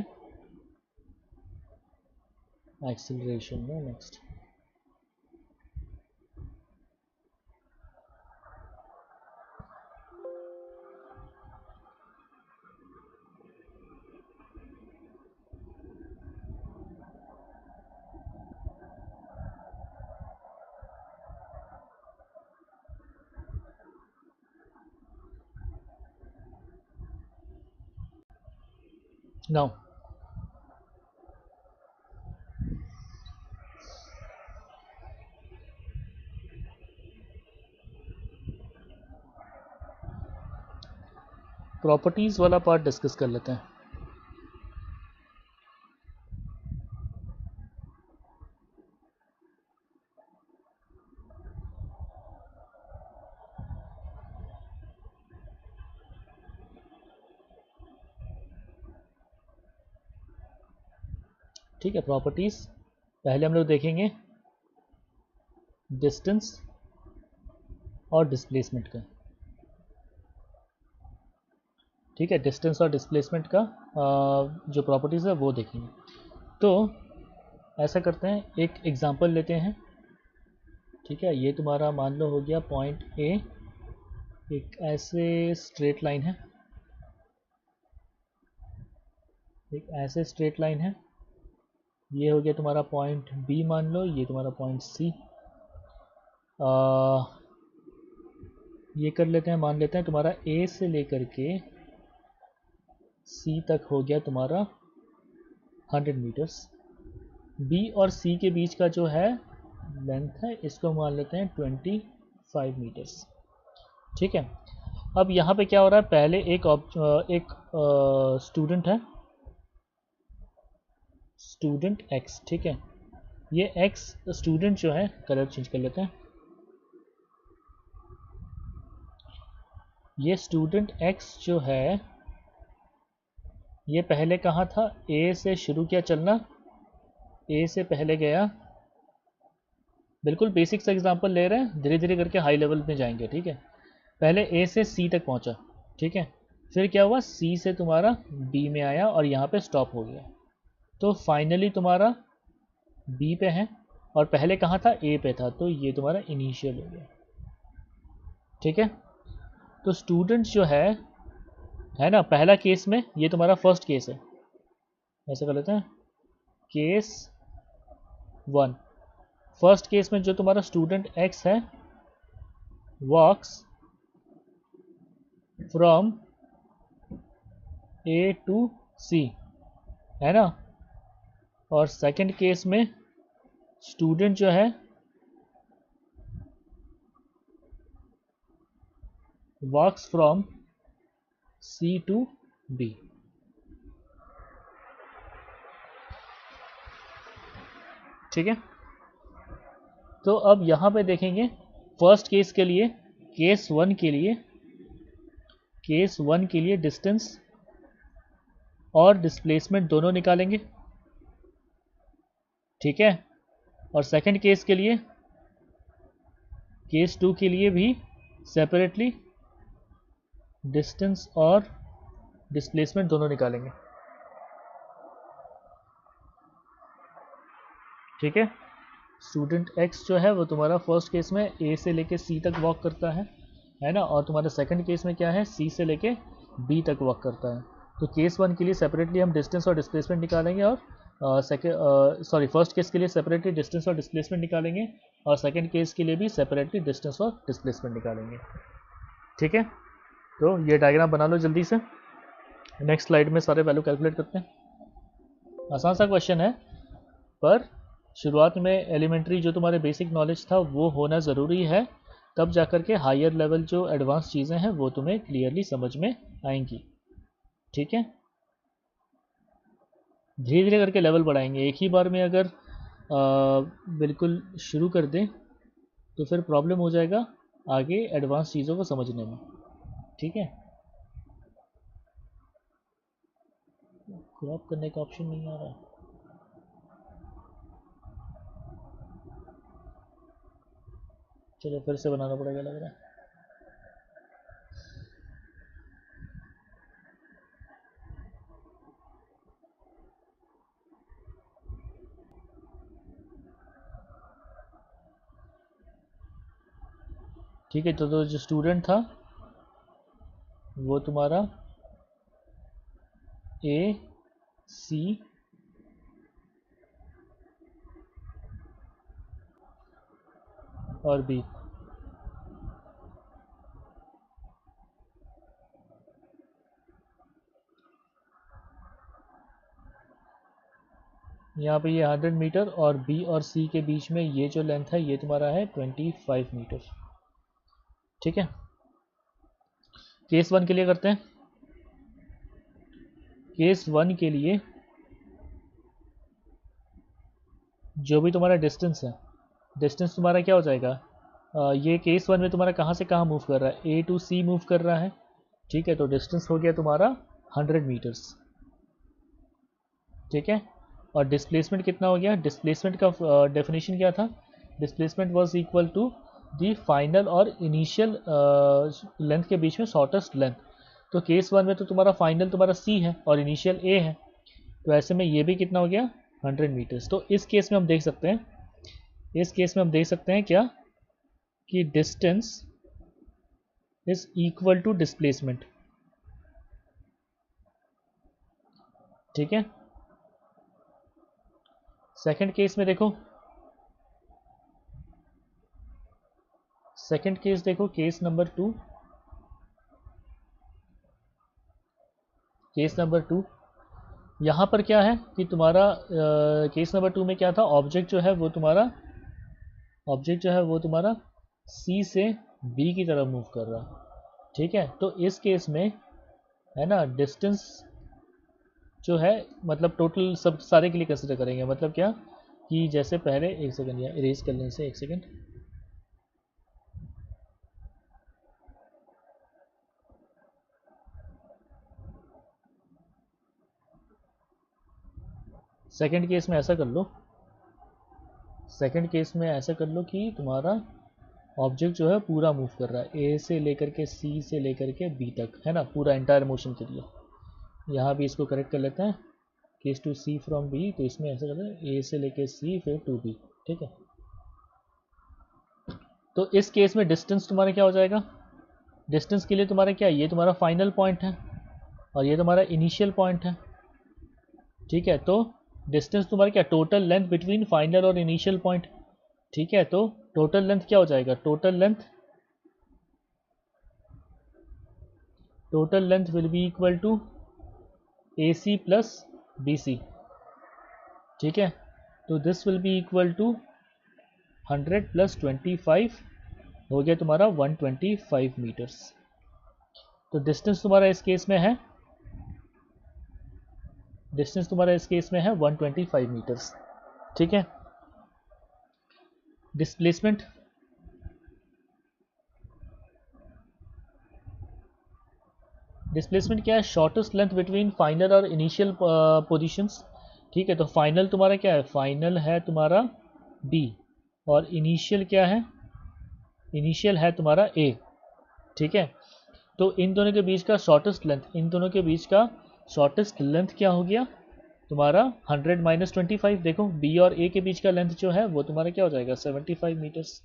एक्सीलरेशन में नेक्स्ट। नाउ प्रॉपर्टीज़ वाला पार्ट डिस्कस कर लेते हैं। ठीक है, प्रॉपर्टीज़ पहले हम लोग देखेंगे डिस्टेंस और डिस्प्लेसमेंट का, ठीक है। डिस्टेंस और डिस्प्लेसमेंट का जो प्रॉपर्टीज़ है वो देखेंगे। तो ऐसा करते हैं, एक एग्जांपल लेते हैं, ठीक है। ये तुम्हारा मान लो हो गया पॉइंट ए, एक ऐसे स्ट्रेट लाइन है, एक ऐसे स्ट्रेट लाइन है, ये हो गया तुम्हारा पॉइंट बी मान लो, ये तुम्हारा पॉइंट सी। ये कर लेते हैं, मान लेते हैं तुम्हारा ए से लेकर के सी तक हो गया तुम्हारा 100 मीटर्स। बी और सी के बीच का जो है लेंथ है, इसको मान लेते हैं 25 मीटर्स। ठीक है, अब यहाँ पे क्या हो रहा है, पहले एक स्टूडेंट है, स्टूडेंट एक्स। ठीक है, ये एक्स स्टूडेंट जो है, कलर चेंज कर लेते हैं, ये स्टूडेंट एक्स जो है ये पहले कहाँ था, ए से शुरू किया चलना, ए से पहले गया, बिल्कुल बेसिक सा एग्जांपल ले रहे हैं, धीरे धीरे करके हाई लेवल में जाएंगे। ठीक है, पहले ए से सी तक पहुंचा, ठीक है, फिर क्या हुआ, सी से तुम्हारा बी में आया और यहाँ पे स्टॉप हो गया, तो फाइनली तुम्हारा बी पे है और पहले कहाँ था, ए पे था, तो ये तुम्हारा इनिशियल हो गया। ठीक है, तो स्टूडेंट्स जो है ना, पहला केस में ये तुम्हारा फर्स्ट केस है, ऐसे कर लेते हैं, केस 1। फर्स्ट केस में जो तुम्हारा स्टूडेंट एक्स है वॉक्स फ्रॉम ए टू सी, है ना, और सेकंड केस में स्टूडेंट जो है वॉक्स फ्रॉम सी टू बी। ठीक है, तो अब यहाँ पे देखेंगे फर्स्ट केस के लिए, केस 1 के लिए, केस 1 के लिए डिस्टेंस और डिस्प्लेसमेंट दोनों निकालेंगे। ठीक है, और सेकंड केस के लिए, केस 2 के लिए भी सेपरेटली डिस्टेंस और डिस्प्लेसमेंट दोनों निकालेंगे। ठीक है, स्टूडेंट एक्स जो है वो तुम्हारा फर्स्ट केस में ए से लेके सी तक वॉक करता है ना, और तुम्हारा सेकंड केस में क्या है, सी से लेके बी तक वॉक करता है। तो केस 1 के लिए सेपरेटली हम डिस्टेंस और डिस्प्लेसमेंट निकालेंगे, और फर्स्ट केस के लिए सेपरेटली डिस्टेंस और डिस्प्लेसमेंट निकालेंगे, और सेकंड केस के लिए भी सेपरेटली डिस्टेंस और डिस्प्लेसमेंट निकालेंगे। ठीक है, तो ये डायग्राम बना लो जल्दी से, नेक्स्ट स्लाइड में सारे वैल्यू कैलकुलेट करते हैं। आसान सा क्वेश्चन है, पर शुरुआत में एलिमेंट्री जो तुम्हारे बेसिक नॉलेज था वो होना ज़रूरी है, तब जाकर के हायर लेवल जो एडवांस चीज़ें हैं वो तुम्हें क्लियरली समझ में आएंगी। ठीक है, धीरे धीरे करके लेवल बढ़ाएंगे, एक ही बार में अगर बिल्कुल शुरू कर दें तो फिर प्रॉब्लम हो जाएगा आगे एडवांस चीज़ों को समझने में। ठीक है, क्रॉप करने का ऑप्शन नहीं आ रहा, चलो फिर से बनाना पड़ेगा लग रहा है। ठीक है, तो जो स्टूडेंट था वो तुम्हारा ए सी और बी, यहाँ पे ये 100 मीटर, और बी और सी के बीच में ये जो लेंथ है ये तुम्हारा है 25 मीटर। ठीक है, केस 1 के लिए करते हैं। केस 1 के लिए जो भी तुम्हारा डिस्टेंस है, डिस्टेंस तुम्हारा क्या हो जाएगा, ये केस 1 में तुम्हारा कहाँ से कहाँ मूव कर रहा है, ए टू सी मूव कर रहा है। ठीक है, तो डिस्टेंस हो गया तुम्हारा 100 मीटर्स। ठीक है, और डिस्प्लेसमेंट कितना हो गया, डिस्प्लेसमेंट का डेफिनेशन क्या था, displacement was equal to the final और इनिशियल लेंथ के बीच में शॉर्टेस्ट लेंथ। तो केस 1 में तो तुम्हारा फाइनल तुम्हारा सी है और इनिशियल ए है, तो ऐसे में ये भी कितना हो गया 100 मीटर्स। तो इस केस में हम देख सकते हैं, इस केस में हम देख सकते हैं क्या, कि distance is equal to displacement. ठीक है, सेकंड केस में देखो, सेकंड केस देखो, case number two, case number two, यहाँ पर क्या है कि तुम्हारा केस नंबर टू में क्या था, ऑब्जेक्ट जो है वो तुम्हारा, ऑब्जेक्ट जो है वो तुम्हारा सी से बी की तरफ मूव कर रहा। ठीक है, तो इस केस में है ना, डिस्टेंस जो है मतलब टोटल सब सारे के लिए कंसिडर करेंगे, मतलब क्या कि जैसे पहले, एक सेकंड या इरेज कर लें इसे, एक सेकंड, सेकंड केस में ऐसा कर लो, सेकंड केस में ऐसा कर लो कि तुम्हारा ऑब्जेक्ट जो है पूरा मूव कर रहा है, ए से लेकर के सी से लेकर के बी तक, है ना, पूरा एंटायर मोशन के लिए। यहाँ भी इसको करेक्ट कर लेते हैं, case two C from B, तो इसमें ऐसा करते हैं ए से लेकर सी फिर टू बी। ठीक है, तो इस केस में डिस्टेंस तुम्हारा क्या हो जाएगा, डिस्टेंस के लिए तुम्हारा क्या है, ये तुम्हारा फाइनल पॉइंट है और ये तुम्हारा इनिशियल पॉइंट है। ठीक है, तो डिस्टेंस तुम्हारा क्या, टोटल लेंथ बिटवीन फाइनल और इनिशियल पॉइंट। ठीक है, तो टोटल लेंथ क्या हो जाएगा, total length will be equal to A C plus B C. ठीक है, तो this will be equal to 100 plus 25, हो गया तुम्हारा 125 मीटर्स। तो डिस्टेंस तुम्हारा इस केस में है, डिस्टेंस तुम्हारा इस केस में है 125 मीटर्स। ठीक है, डिस्प्लेसमेंट, डिस्प्लेसमेंट क्या है, शॉर्टेस्ट लेंथ बिटवीन फाइनल और इनिशियल पोजीशंस। ठीक है, तो फाइनल तुम्हारा क्या है, फाइनल है तुम्हारा बी और इनिशियल क्या है, इनिशियल है तुम्हारा ए। ठीक है, तो इन दोनों के बीच का शॉर्टेस्ट लेंथ, इन दोनों के बीच का शॉर्टेस्ट लेंथ क्या हो गया तुम्हारा 100 माइनस 25। देखो बी और ए के बीच का लेंथ जो है वो तुम्हारा क्या हो जाएगा 75 मीटर्स।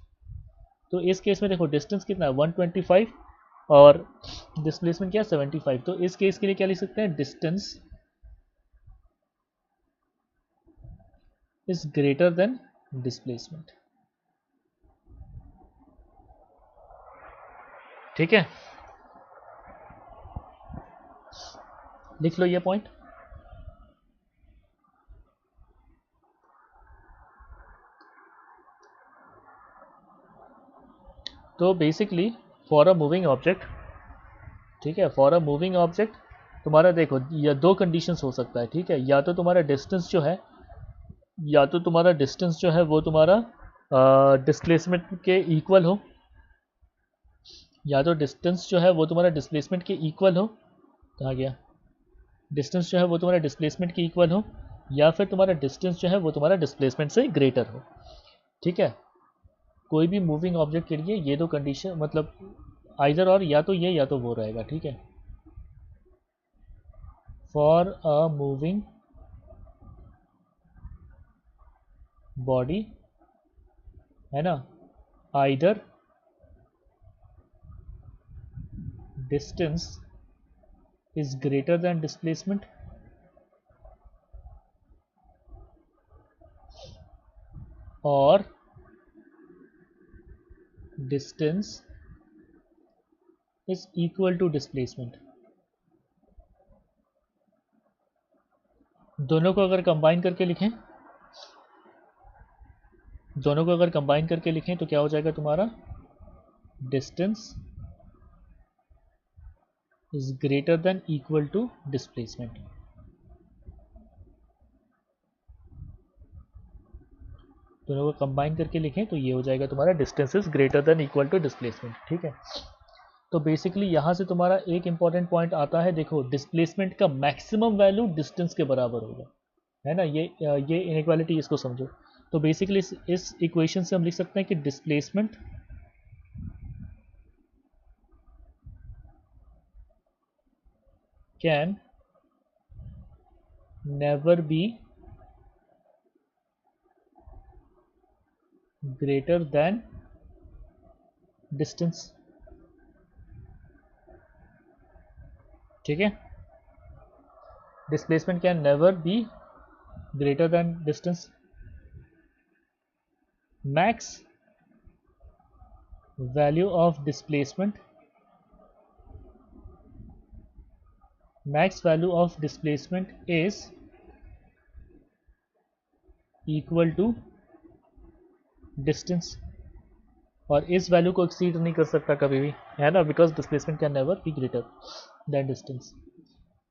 तो इस केस में देखो डिस्टेंस कितना है 125 और डिस्प्लेसमेंट क्या है 75। तो इस केस के लिए क्या लिख सकते हैं, distance is greater than displacement. ठीक है, लिख लो ये पॉइंट। तो basically for a moving object, ठीक है, फॉर अ मूविंग ऑब्जेक्ट तुम्हारा देखो या दो कंडीशंस हो सकता है। ठीक है, या तो तुम्हारा डिस्टेंस जो है, या तो तुम्हारा डिस्टेंस जो है वो तुम्हारा डिस्प्लेसमेंट के इक्वल हो, या तो डिस्टेंस जो है वो तुम्हारा डिस्प्लेसमेंट के इक्वल हो, कहाँ गया, डिस्टेंस जो है वो तुम्हारा डिस्प्लेसमेंट के इक्वल हो, या फिर तुम्हारा डिस्टेंस जो है वो तुम्हारा डिस्प्लेसमेंट से ग्रेटर हो। ठीक है, कोई भी मूविंग ऑब्जेक्ट के लिए ये दो कंडीशन मतलब आइदर और, या तो ये या तो वो रहेगा। ठीक है, फॉर अ मूविंग बॉडी, है ना, either distance is greater than displacement और distance is equal to displacement. दोनों को अगर कंबाइन करके लिखें, दोनों को अगर कंबाइन करके लिखें तो क्या हो जाएगा तुम्हारा, distance is greater than equal to displacement. दोनों को कंबाइन करके लिखें तो ये हो जाएगा तुम्हारा distance is greater than equal to displacement. ठीक है, तो बेसिकली यहाँ से तुम्हारा एक इंपॉर्टेंट पॉइंट आता है, देखो डिस्प्लेसमेंट का मैक्सिमम वैल्यू डिस्टेंस के बराबर होगा, है ना, ये इनइक्वालिटी इसको समझो। तो बेसिकली इस इक्वेशन से हम लिख सकते हैं कि displacement can never be greater than distance. ठीक है, displacement can never be greater than distance. Max value of displacement, max value of displacement is equal to distance, और इस वैल्यू को एक्सीड नहीं कर सकता कभी भी, है ना, because displacement can never be greater than distance.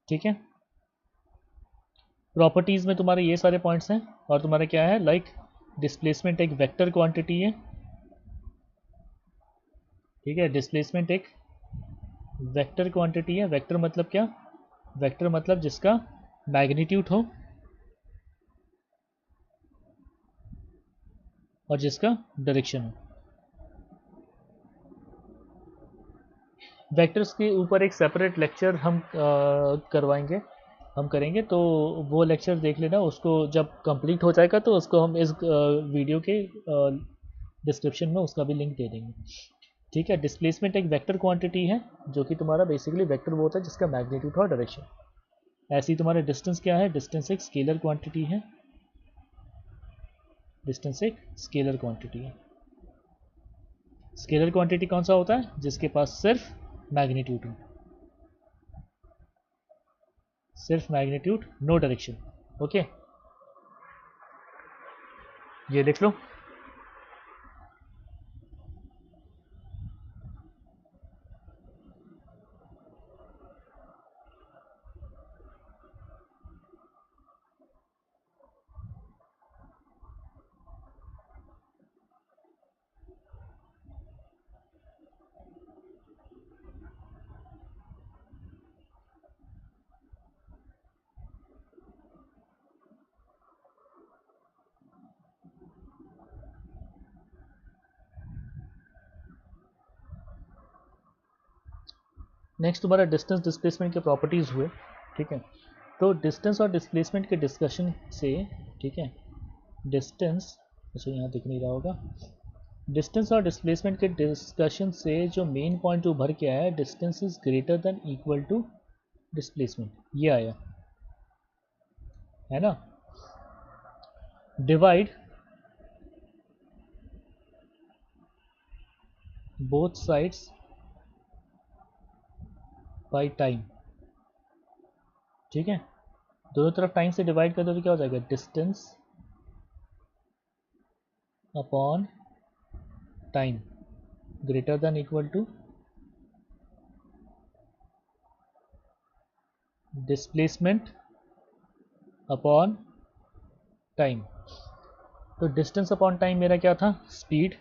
ठीक है, प्रॉपर्टीज में तुम्हारे ये सारे पॉइंट्स हैं, और तुम्हारा क्या है, लाइक डिस्प्लेसमेंट एक वेक्टर क्वांटिटी है। ठीक है, डिस्प्लेसमेंट एक वेक्टर क्वांटिटी है। वेक्टर मतलब क्या, वेक्टर मतलब जिसका मैग्नीट्यूड हो और जिसका डायरेक्शन हो। वेक्टर्स के ऊपर एक सेपरेट लेक्चर हम करवाएंगे, हम करेंगे, तो वो लेक्चर देख लेना, उसको जब कंप्लीट हो जाएगा तो उसको हम इस वीडियो के डिस्क्रिप्शन में उसका भी लिंक दे देंगे। ठीक है, डिस्प्लेसमेंट एक वेक्टर क्वांटिटी है, जो कि तुम्हारा बेसिकली वेक्टर वो होता है जिसका मैग्नीट्यूड और डायरेक्शन। ऐसे ही तुम्हारा डिस्टेंस क्या है, डिस्टेंस एक स्केलर क्वांटिटी है, डिस्टेंस एक स्केलर क्वांटिटी है। स्केलर क्वांटिटी कौन सा होता है, जिसके पास सिर्फ मैग्नीट्यूड हो, सिर्फ मैग्नीट्यूड, नो डायरेक्शन। ओके, ये लिख लो। नेक्स्ट तुम्हारा डिस्टेंस डिस्प्लेसमेंट के प्रॉपर्टीज़ हुए। ठीक है, तो डिस्टेंस और डिस्प्लेसमेंट के डिस्कशन से, ठीक है, डिस्टेंस, अच्छा यहाँ दिख नहीं रहा होगा, डिस्टेंस और डिस्प्लेसमेंट के डिस्कशन से जो मेन पॉइंट उभर के आया है, distance is greater than equal to displacement, ये आया है ना। Divide both sides by time. ठीक है, दोनों तरफ टाइम से डिवाइड कर दो तो क्या हो जाएगा, distance upon time greater than equal to displacement upon time. तो डिस्टेंस अपॉन टाइम मेरा क्या था, speed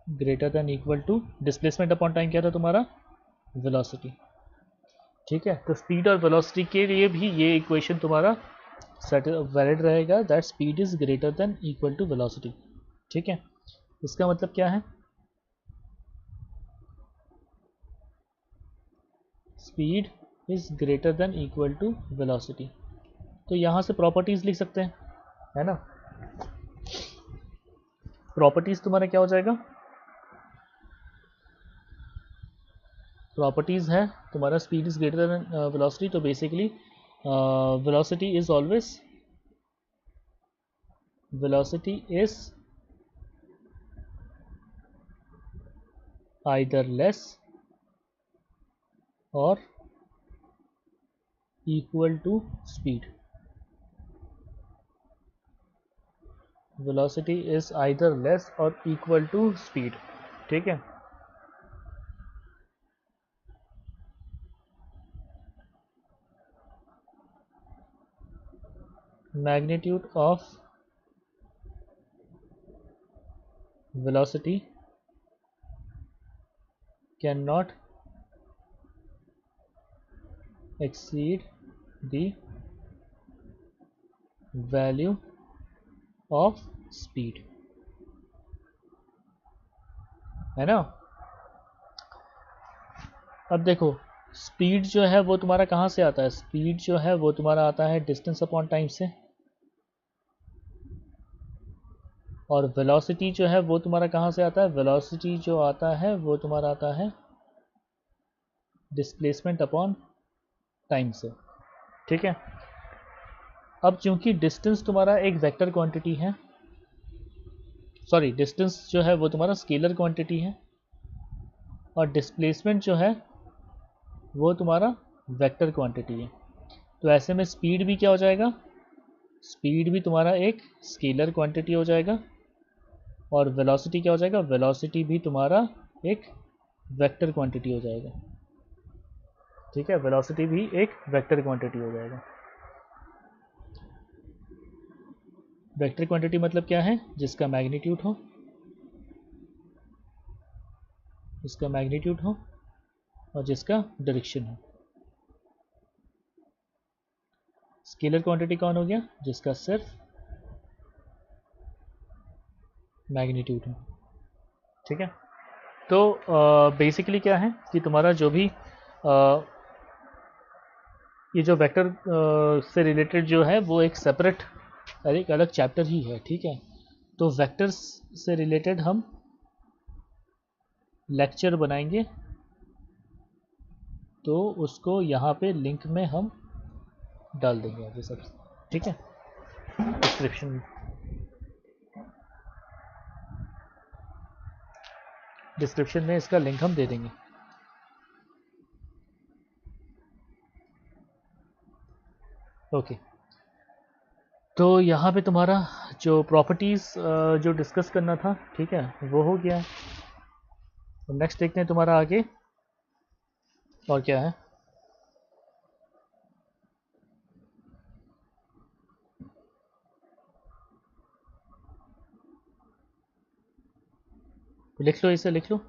greater than equal to displacement upon time क्या था तुम्हारा, वेलोसिटी। ठीक है, तो स्पीड और वेलोसिटी के लिए भी ये इक्वेशन तुम्हारा वैलिड रहेगा, that speed is greater than equal to velocity. ठीक है, इसका मतलब क्या है, speed is greater than equal to velocity. तो यहाँ से प्रॉपर्टीज लिख सकते हैं, है ना। प्रॉपर्टीज तुम्हारा क्या हो जाएगा, प्रॉपर्टीज है तुम्हारा speed is greater than velocity, तो basically velocity is always, velocity is either less और equal to speed. Velocity is either less और इक्वल टू स्पीड। ठीक है, magnitude of velocity cannot exceed the value of speed, है ना। अब देखो, स्पीड जो है वो तुम्हारा कहाँ से आता है, स्पीड जो है वो तुम्हारा आता है डिस्टेंस अपॉन टाइम से, और वेलोसिटी जो है वो तुम्हारा कहाँ से आता है, वेलोसिटी जो आता है वो तुम्हारा आता है डिस्प्लेसमेंट अपॉन टाइम से, ठीक है। अब चूंकि डिस्टेंस तुम्हारा एक वेक्टर क्वांटिटी है, सॉरी डिस्टेंस जो है वो तुम्हारा स्केलर क्वांटिटी है, और डिस्प्लेसमेंट जो है वो तुम्हारा वेक्टर क्वांटिटी है, तो ऐसे में स्पीड भी क्या हो जाएगा, स्पीड भी तुम्हारा एक स्केलर क्वांटिटी हो जाएगा, और वेलोसिटी क्या हो जाएगा, वेलोसिटी भी तुम्हारा एक वेक्टर क्वांटिटी हो जाएगा, ठीक है। वेलोसिटी भी एक वेक्टर क्वांटिटी हो जाएगा। वेक्टर क्वांटिटी मतलब क्या है, जिसका मैग्नीट्यूड हो, जिसका मैग्नीट्यूड हो और जिसका डायरेक्शन हो। स्केलर क्वांटिटी कौन हो गया, जिसका सिर्फ मैग्नीट्यूड हो, ठीक है। तो बेसिकली क्या है कि तुम्हारा जो भी ये जो वेक्टर से रिलेटेड जो है वो एक सेपरेट एक अलग चैप्टर ही है, ठीक है। तो वेक्टर्स से रिलेटेड हम लेक्चर बनाएंगे, तो उसको यहाँ पे लिंक में हम डाल देंगे आगे सब, ठीक है, डिस्क्रिप्शन में। डिस्क्रिप्शन में इसका लिंक हम दे देंगे। ओके, तो यहाँ पे तुम्हारा जो प्रॉपर्टीज़ जो डिस्कस करना था, ठीक है, वो हो गया है। तो नेक्स्ट देखते हैं तुम्हारा आगे और क्या है। लिख लो, इसे लिख लो।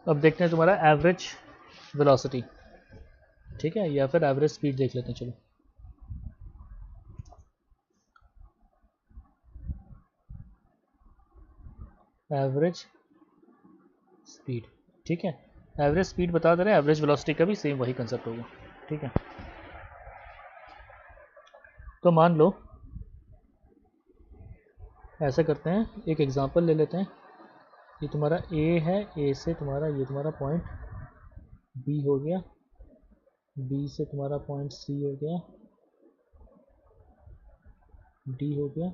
अब देखते हैं तुम्हारा एवरेज वेलोसिटी, ठीक है, या फिर एवरेज स्पीड देख लेते हैं, चलो। एवरेज स्पीड, ठीक है, एवरेज स्पीड बता दे रहे हैं, एवरेज वेलोसिटी का भी सेम वही कंसेप्ट होगा, ठीक है। तो मान लो ऐसा करते हैं, एक एग्जांपल ले लेते हैं। ये तुम्हारा ए है, ए से तुम्हारा ये तुम्हारा पॉइंट बी हो गया, बी से तुम्हारा पॉइंट सी हो गया, डी हो गया,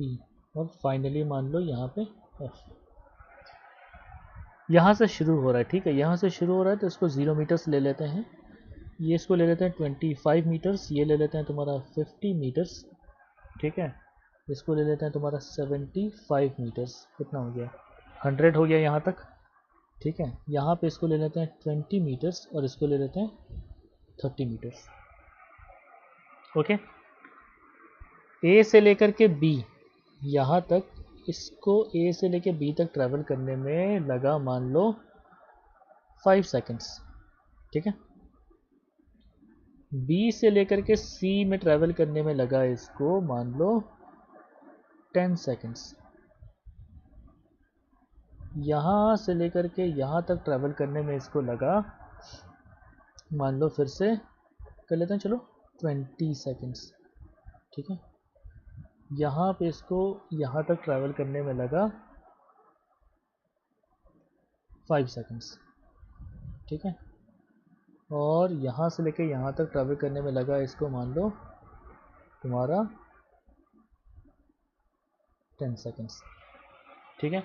ई, और फाइनली मान लो यहाँ पे एफ। यहाँ से शुरू हो रहा है, ठीक है, यहाँ से शुरू हो रहा है, तो इसको 0 मीटर्स ले लेते हैं, ये इसको ले लेते हैं 25 मीटर्स, ये ले लेते हैं तुम्हारा 50 मीटर्स, ठीक है, इसको ले लेते हैं तुम्हारा 75 मीटर्स, कितना हो गया, 100 हो गया यहाँ तक, ठीक है। यहाँ पे इसको ले लेते हैं 20 मीटर्स, और इसको ले लेते हैं 30 मीटर्स, ओके। ए से लेकर के बी यहाँ तक, इसको ए से लेकर बी तक ट्रैवल करने में लगा मान लो 5 सेकंड्स, ठीक है। बी से लेकर के सी में ट्रैवल करने में लगा इसको मान लो 10 सेकंड्स। यहाँ से लेकर के यहाँ तक ट्रैवल करने में इसको लगा मान लो, फिर से कर लेते हैं चलो, 20 सेकंड्स, ठीक है। यहाँ पे इसको यहाँ तक ट्रैवल करने में लगा 5 सेकंड्स, ठीक है। और यहाँ से लेके यहाँ तक ट्रैवल करने में लगा इसको मान लो तुम्हारा 10 सेकंड्स, ठीक है।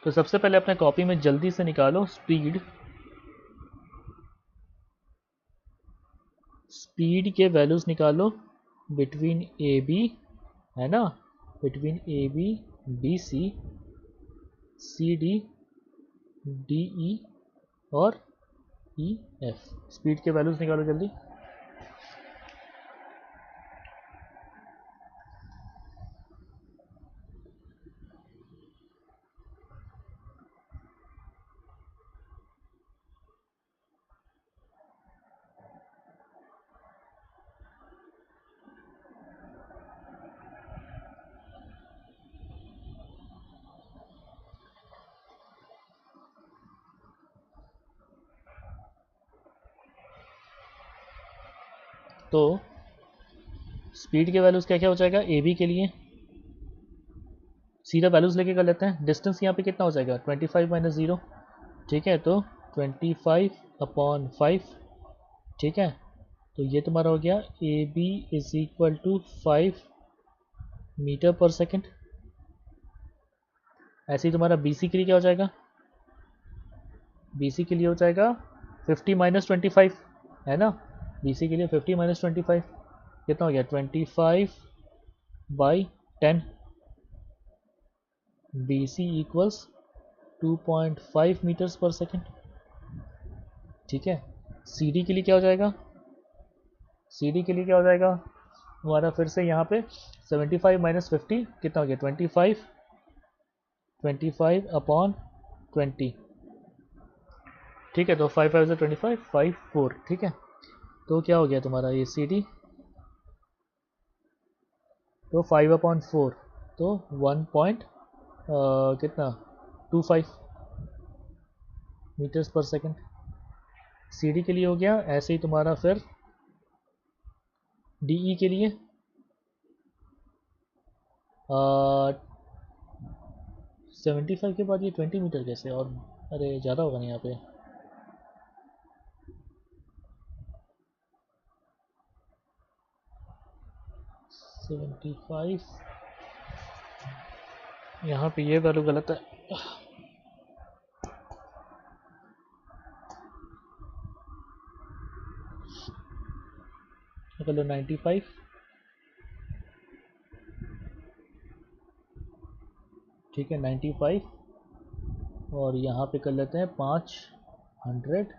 तो सबसे पहले अपने कॉपी में जल्दी से निकालो स्पीड, स्पीड के वैल्यूज़ निकालो बिटवीन ए बी, है ना, between A B, B C, C D, D E और ई एफ। स्पीड के वैल्यूज़ निकालो जल्दी। तो स्पीड के वैल्यूज़ क्या क्या हो जाएगा, ए बी के लिए सीधा वैल्यूज़ लेके कर लेते हैं। डिस्टेंस यहाँ पे कितना हो जाएगा 25 माइनस 0, ठीक है, तो 25/5, ठीक है। तो ये तुम्हारा हो गया A B is equal to 5 metre per second. ऐसे ही तुम्हारा बी सी के लिए क्या हो जाएगा, बी सी के लिए हो जाएगा 50 माइनस 25, है ना। बी सी के लिए 50 माइनस 25 कितना हो गया 25/10। बी सी इक्वल्स 2.5 मीटर्स पर सेकेंड, ठीक है। सी डी के लिए क्या हो जाएगा, सी डी के लिए क्या हो जाएगा हमारा फिर से यहाँ पे 75 माइनस 50 कितना हो गया 25, 25/20, ठीक है। तो 5 5 से 25, 5 4, ठीक है। तो क्या हो गया तुम्हारा ये सी डी, तो 5/4, तो 1 पॉइंट कितना 25 मीटर्स पर सेकेंड सी डी के लिए हो गया। ऐसे ही तुम्हारा फिर डी ई के लिए 75 के बाद ये 20 मीटर कैसे, और अरे ज़्यादा होगा नहीं यहाँ पे, 75, यहाँ पे ये वैल्यू गलत है, चलो 95, ठीक है 95, और यहाँ पे कर लेते हैं 500,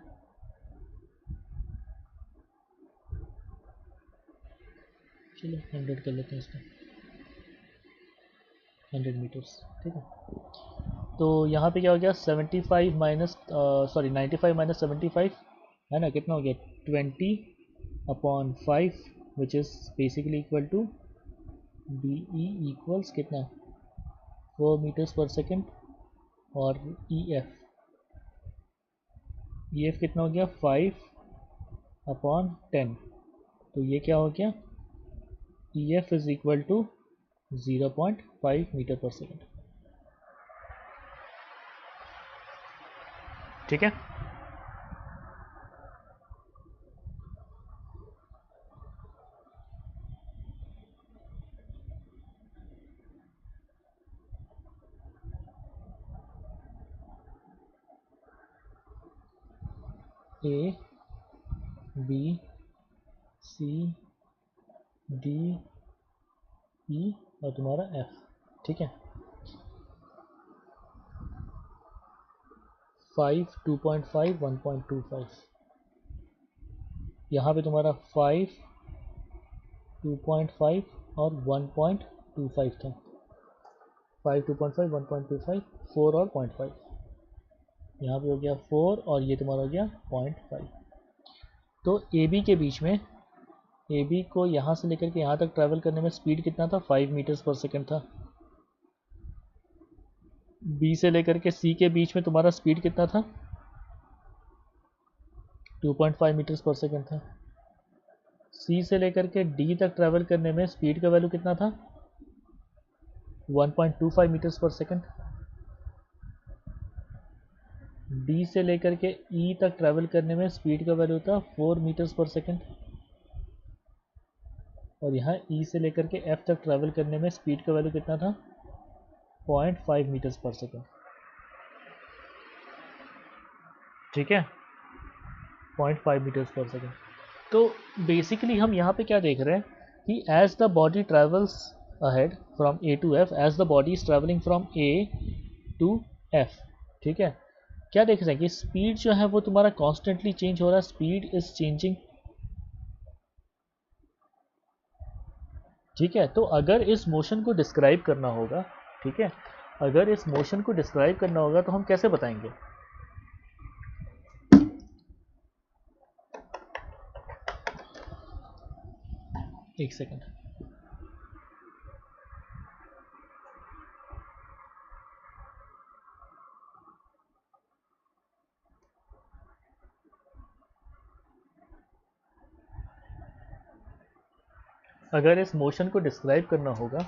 चलो 100 कर लेते हैं इसका, 100 मीटर्स, ठीक है। तो यहाँ पे क्या हो गया 75 माइनस सॉरी 95 माइनस 75, है ना, कितना हो गया 20/5, which is basically equal to D E equals कितना 4 मीटर्स पर सेकेंड, और ई एफ कितना हो गया 5/10। तो ये क्या हो गया E F is equal to 0.5 metre per second, ठीक है। ए बी सी डी ई और तुम्हारा एफ, ठीक है। 5, 2.5, 1.25, यहाँ पे तुम्हारा 5, 2.5 और 1.25 था, 5, 2.5, 1.25, 4 और 0.5, यहाँ पे हो गया 4 और ये तुम्हारा हो गया 0.5। तो ए बी के बीच में, ए बी को यहाँ से लेकर के यहाँ तक ट्रैवल करने में स्पीड कितना था 5 मीटर्स पर सेकेंड था। बी से लेकर के सी के बीच में तुम्हारा स्पीड कितना था 2.5 मीटर्स पर सेकेंड था। सी से लेकर के डी तक ट्रैवल करने में स्पीड का वैल्यू कितना था 1.25 मीटर्स पर सेकेंड। डी से लेकर के ई तक ट्रैवल करने में स्पीड का वैल्यू था 4 मीटर्स पर सेकेंड, और यहाँ ई से लेकर के एफ तक ट्रैवल करने में स्पीड का वैल्यू कितना था 0.5 मीटर्स पर सेकेंड, ठीक है 0.5 मीटर्स पर सेकेंड। तो बेसिकली हम यहाँ पे क्या देख रहे हैं कि as the body travels ahead from A to F, as the body is travelling from A to F, ठीक है, क्या देख रहे हैं कि स्पीड जो है वो तुम्हारा कॉन्स्टेंटली चेंज हो रहा है, स्पीड इज चेंजिंग, ठीक है। तो अगर इस मोशन को डिस्क्राइब करना होगा, ठीक है, अगर इस मोशन को डिस्क्राइब करना होगा तो हम कैसे बताएंगे, एक सेकेंड, अगर इस मोशन को डिस्क्राइब करना होगा,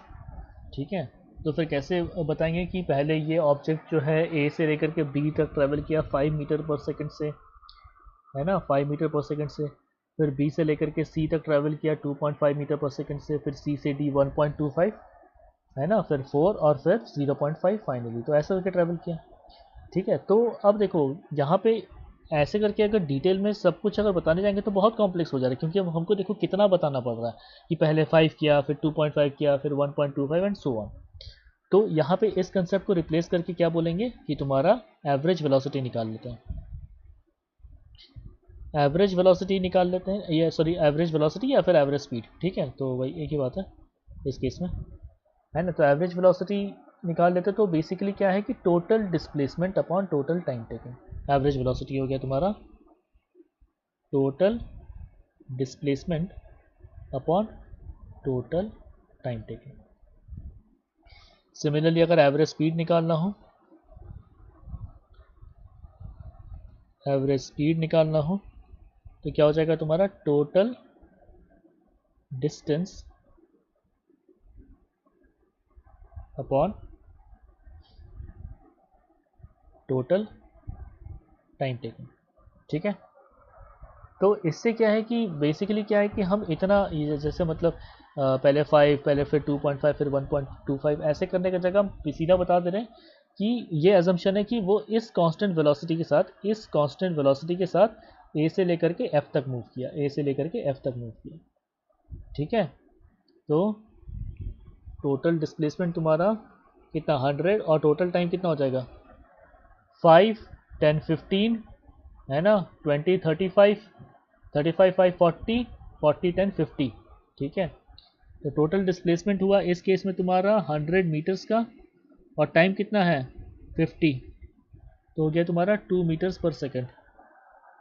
ठीक है, तो फिर कैसे बताएंगे कि पहले ये ऑब्जेक्ट जो है ए से लेकर के बी तक ट्रैवल किया 5 मीटर पर सेकंड से, है ना, 5 मीटर पर सेकंड से, फिर बी से लेकर के सी तक ट्रैवल किया 2.5 मीटर पर सेकंड से, फिर सी से डी 1.25, है ना, फिर 4 और फिर 0.5 फाइनली, तो ऐसा करके ट्रैवल किया। ठीक है, तो अब देखो यहाँ पे ऐसे करके अगर डिटेल में सब कुछ अगर बताने जाएंगे तो बहुत कॉम्प्लेक्स हो जा रहा है, क्योंकि अब हमको देखो कितना बताना पड़ रहा है कि पहले 5 किया, फिर 2.5 किया, फिर 1.25 एंड सो ऑन। तो यहाँ पे इस कंसेप्ट को रिप्लेस करके क्या बोलेंगे कि तुम्हारा एवरेज वेलोसिटी निकाल लेते हैं, एवरेज वेलोसिटी निकाल लेते हैं, या सॉरी एवरेज वेलोसिटी या फिर एवरेज स्पीड, ठीक है, तो वही एक ही बात है इस केस में, है ना। तो एवरेज वेलोसिटी निकाल लेते तो बेसिकली क्या है कि total displacement upon total time taken, average velocity हो गया तुम्हारा total displacement upon total time taken. Similarly अगर एवरेज स्पीड निकालना हो, एवरेज स्पीड निकालना हो तो क्या हो जाएगा तुम्हारा total distance upon total time taken, ठीक है। तो इससे क्या है कि बेसिकली क्या है कि हम इतना जैसे मतलब पहले 5, पहले फिर 2.5, फिर 1.25 ऐसे करने की जगह हम सीधा बता दे रहे हैं कि ये अजम्पशन है कि वो इस कांस्टेंट वेलोसिटी के साथ, इस कांस्टेंट वेलोसिटी के साथ ए से लेकर के एफ तक मूव किया, ए से लेकर के एफ तक मूव किया, ठीक है। तो टोटल डिस्प्लेसमेंट तुम्हारा कितना 100 और टोटल टाइम कितना हो जाएगा 5, 10, 15, है ना, 20, 35, 35, 5, 40, 40, 10, 50, ठीक है। तो टोटल डिस्प्लेसमेंट हुआ इस केस में तुम्हारा 100 मीटर्स का, और टाइम कितना है 50, तो हो गया तुम्हारा 2 मीटर्स पर सेकेंड।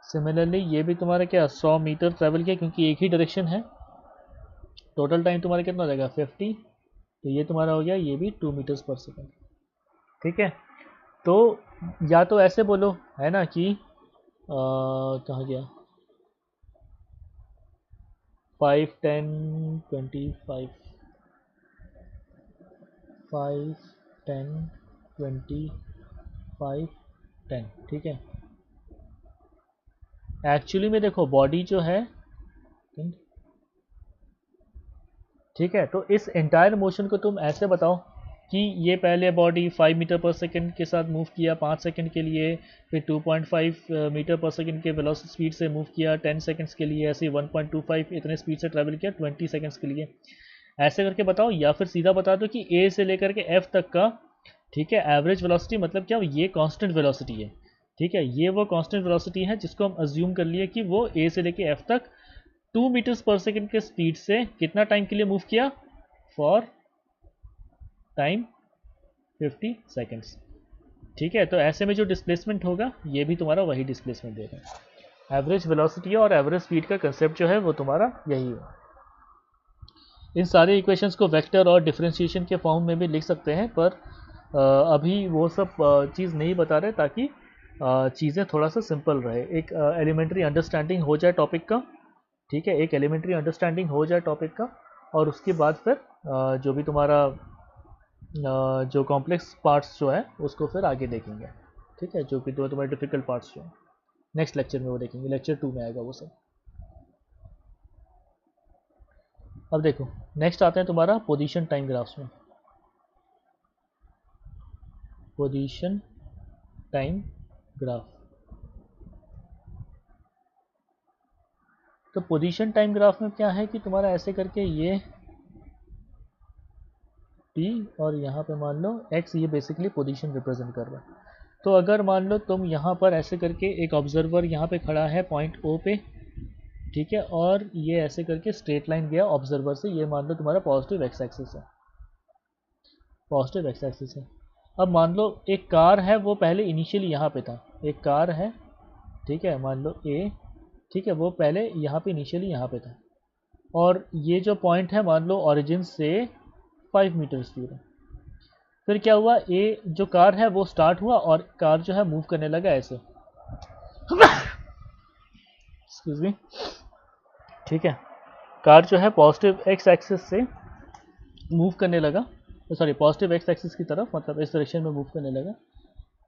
सिमिलरली ये भी तुम्हारा क्या 100 मीटर ट्रैवल किया, क्योंकि एक ही डायरेक्शन है, टोटल टाइम तुम्हारा कितना हो जाएगा 50, तो ये तुम्हारा हो गया ये भी 2 मीटर्स पर सेकेंड, ठीक है। तो या तो ऐसे बोलो, है ना, कि कहाँ गया 5, 10, 25, 5, 10, 25, 10, ठीक है। एक्चुअली में देखो बॉडी जो है, ठीक है, तो इस एंटायर मोशन को तुम ऐसे बताओ कि ये पहले बॉडी 5 मीटर पर सेकंड के साथ मूव किया 5 सेकंड के लिए, फिर 2.5 मीटर पर सेकंड के वेलोसिटी स्पीड से मूव किया 10 सेकंड्स के लिए, ऐसे 1.25 इतने स्पीड से ट्रैवल किया 20 सेकंड्स के लिए, ऐसे करके बताओ। या फिर सीधा बता दो कि ए से लेकर के एफ तक का, ठीक है, एवरेज वेलोसिटी मतलब क्या, ये कांस्टेंट वेलोसिटी है, ठीक है, ये वो कांस्टेंट वेलोसिटी है जिसको हम अज्यूम कर लिए कि वो ए से लेकर एफ तक 2 मीटर्स पर सेकंड के स्पीड से कितना टाइम के लिए मूव किया, फॉर टाइम 50 सेकंड्स, ठीक है। तो ऐसे में जो डिस्प्लेसमेंट होगा ये भी तुम्हारा वही डिस्प्लेसमेंट देगा। एवरेज वेलोसिटी और एवरेज स्पीड का कंसेप्ट जो है वो तुम्हारा यही है। इन सारे इक्वेशंस को वेक्टर और डिफरेंशिएशन के फॉर्म में भी लिख सकते हैं, पर अभी वो सब चीज़ नहीं बता रहे, ताकि चीज़ें थोड़ा सा सिंपल रहे, एक एलिमेंट्री अंडरस्टैंडिंग हो जाए टॉपिक का, ठीक है, एक एलिमेंट्री अंडरस्टैंडिंग हो जाए टॉपिक का, और उसके बाद फिर जो भी तुम्हारा जो कॉम्प्लेक्स पार्ट्स जो है उसको फिर आगे देखेंगे, ठीक है, जो कि तुम्हारे डिफिकल्ट पार्ट्स जो है नेक्स्ट लेक्चर में वो देखेंगे, लेक्चर 2 में आएगा वो सब। अब देखो नेक्स्ट आते हैं तुम्हारा पोजीशन टाइम ग्राफ्स में, पोजीशन टाइम ग्राफ। तो पोजीशन टाइम ग्राफ में क्या है कि तुम्हारा ऐसे करके ये t और यहाँ पे मान लो x, ये बेसिकली पोजीशन रिप्रेजेंट कर रहा है। तो अगर मान लो तुम यहाँ पर ऐसे करके एक ऑब्जर्वर यहाँ पे खड़ा है पॉइंट O पे, ठीक है, और ये ऐसे करके स्ट्रेट लाइन गया ऑब्जर्वर से, ये मान लो तुम्हारा पॉजिटिव एक्स एक्सिस है, पॉजिटिव एक्स एक्सिस है। अब मान लो एक कार है, वो पहले इनिशियली यहाँ पे था, एक कार है, ठीक है, मान लो A, ठीक है, वो पहले यहाँ पे इनिशियली यहाँ पे था, और ये जो पॉइंट है मान लो ओरिजिन से 5 मीटर दूर है। फिर क्या हुआ, ए जो कार है वो स्टार्ट हुआ और कार जो है मूव करने लगा ऐसे, एक्सक्यूज मी, ठीक है। कार जो है पॉजिटिव एक्स एक्सिस से मूव करने लगा, सॉरी पॉजिटिव एक्स एक्सिस की तरफ, मतलब इस डायरेक्शन में मूव करने लगा।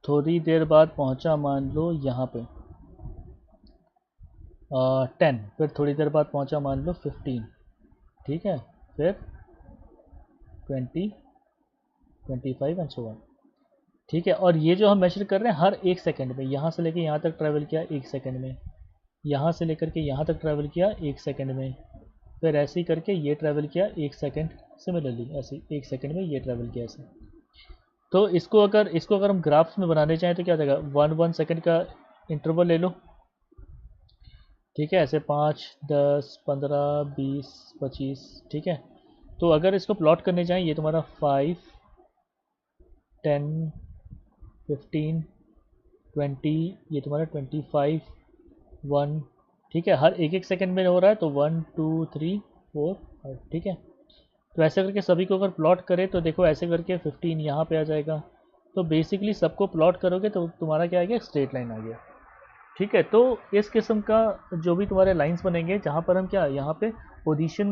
थोड़ी देर बाद पहुंचा मान लो यहाँ पे 10, फिर थोड़ी देर बाद पहुंचा मान लो 15, ठीक है, फिर 20, 25 एंड सो ऑन, ठीक है। और ये जो हम मेजर कर रहे हैं हर एक सेकंड में, यहाँ से लेकर यहाँ तक ट्रैवल किया 1 सेकंड में, यहाँ से लेकर के यहाँ तक ट्रैवल किया 1 सेकंड में, फिर ऐसे ही करके ये ट्रैवल किया 1 सेकंड, सिमिलरली ऐसे 1 सेकंड में ये ट्रैवल किया ऐसे। तो इसको अगर हम ग्राफ्स में बनाने चाहें तो क्या हो जाएगा, 1 सेकंड का इंटरवल ले लो, ठीक है, ऐसे 5, 10, 15, 20, 25, ठीक है। तो अगर इसको प्लॉट करने जाएं, ये तुम्हारा 5, 10, 15, 20, ये तुम्हारा 25, 1, ठीक है, हर एक सेकंड में हो रहा है, तो 1, 2, 3, 4, 5, ठीक है। तो ऐसे करके सभी को अगर प्लॉट करें तो देखो ऐसे करके 15 यहाँ पे आ जाएगा। तो बेसिकली सबको प्लॉट करोगे तो तुम्हारा क्या आ गया, स्ट्रेट लाइन आ गया, ठीक है। तो इस किस्म का जो भी तुम्हारे लाइंस बनेंगे जहाँ पर हम क्या यहाँ पे पोजीशन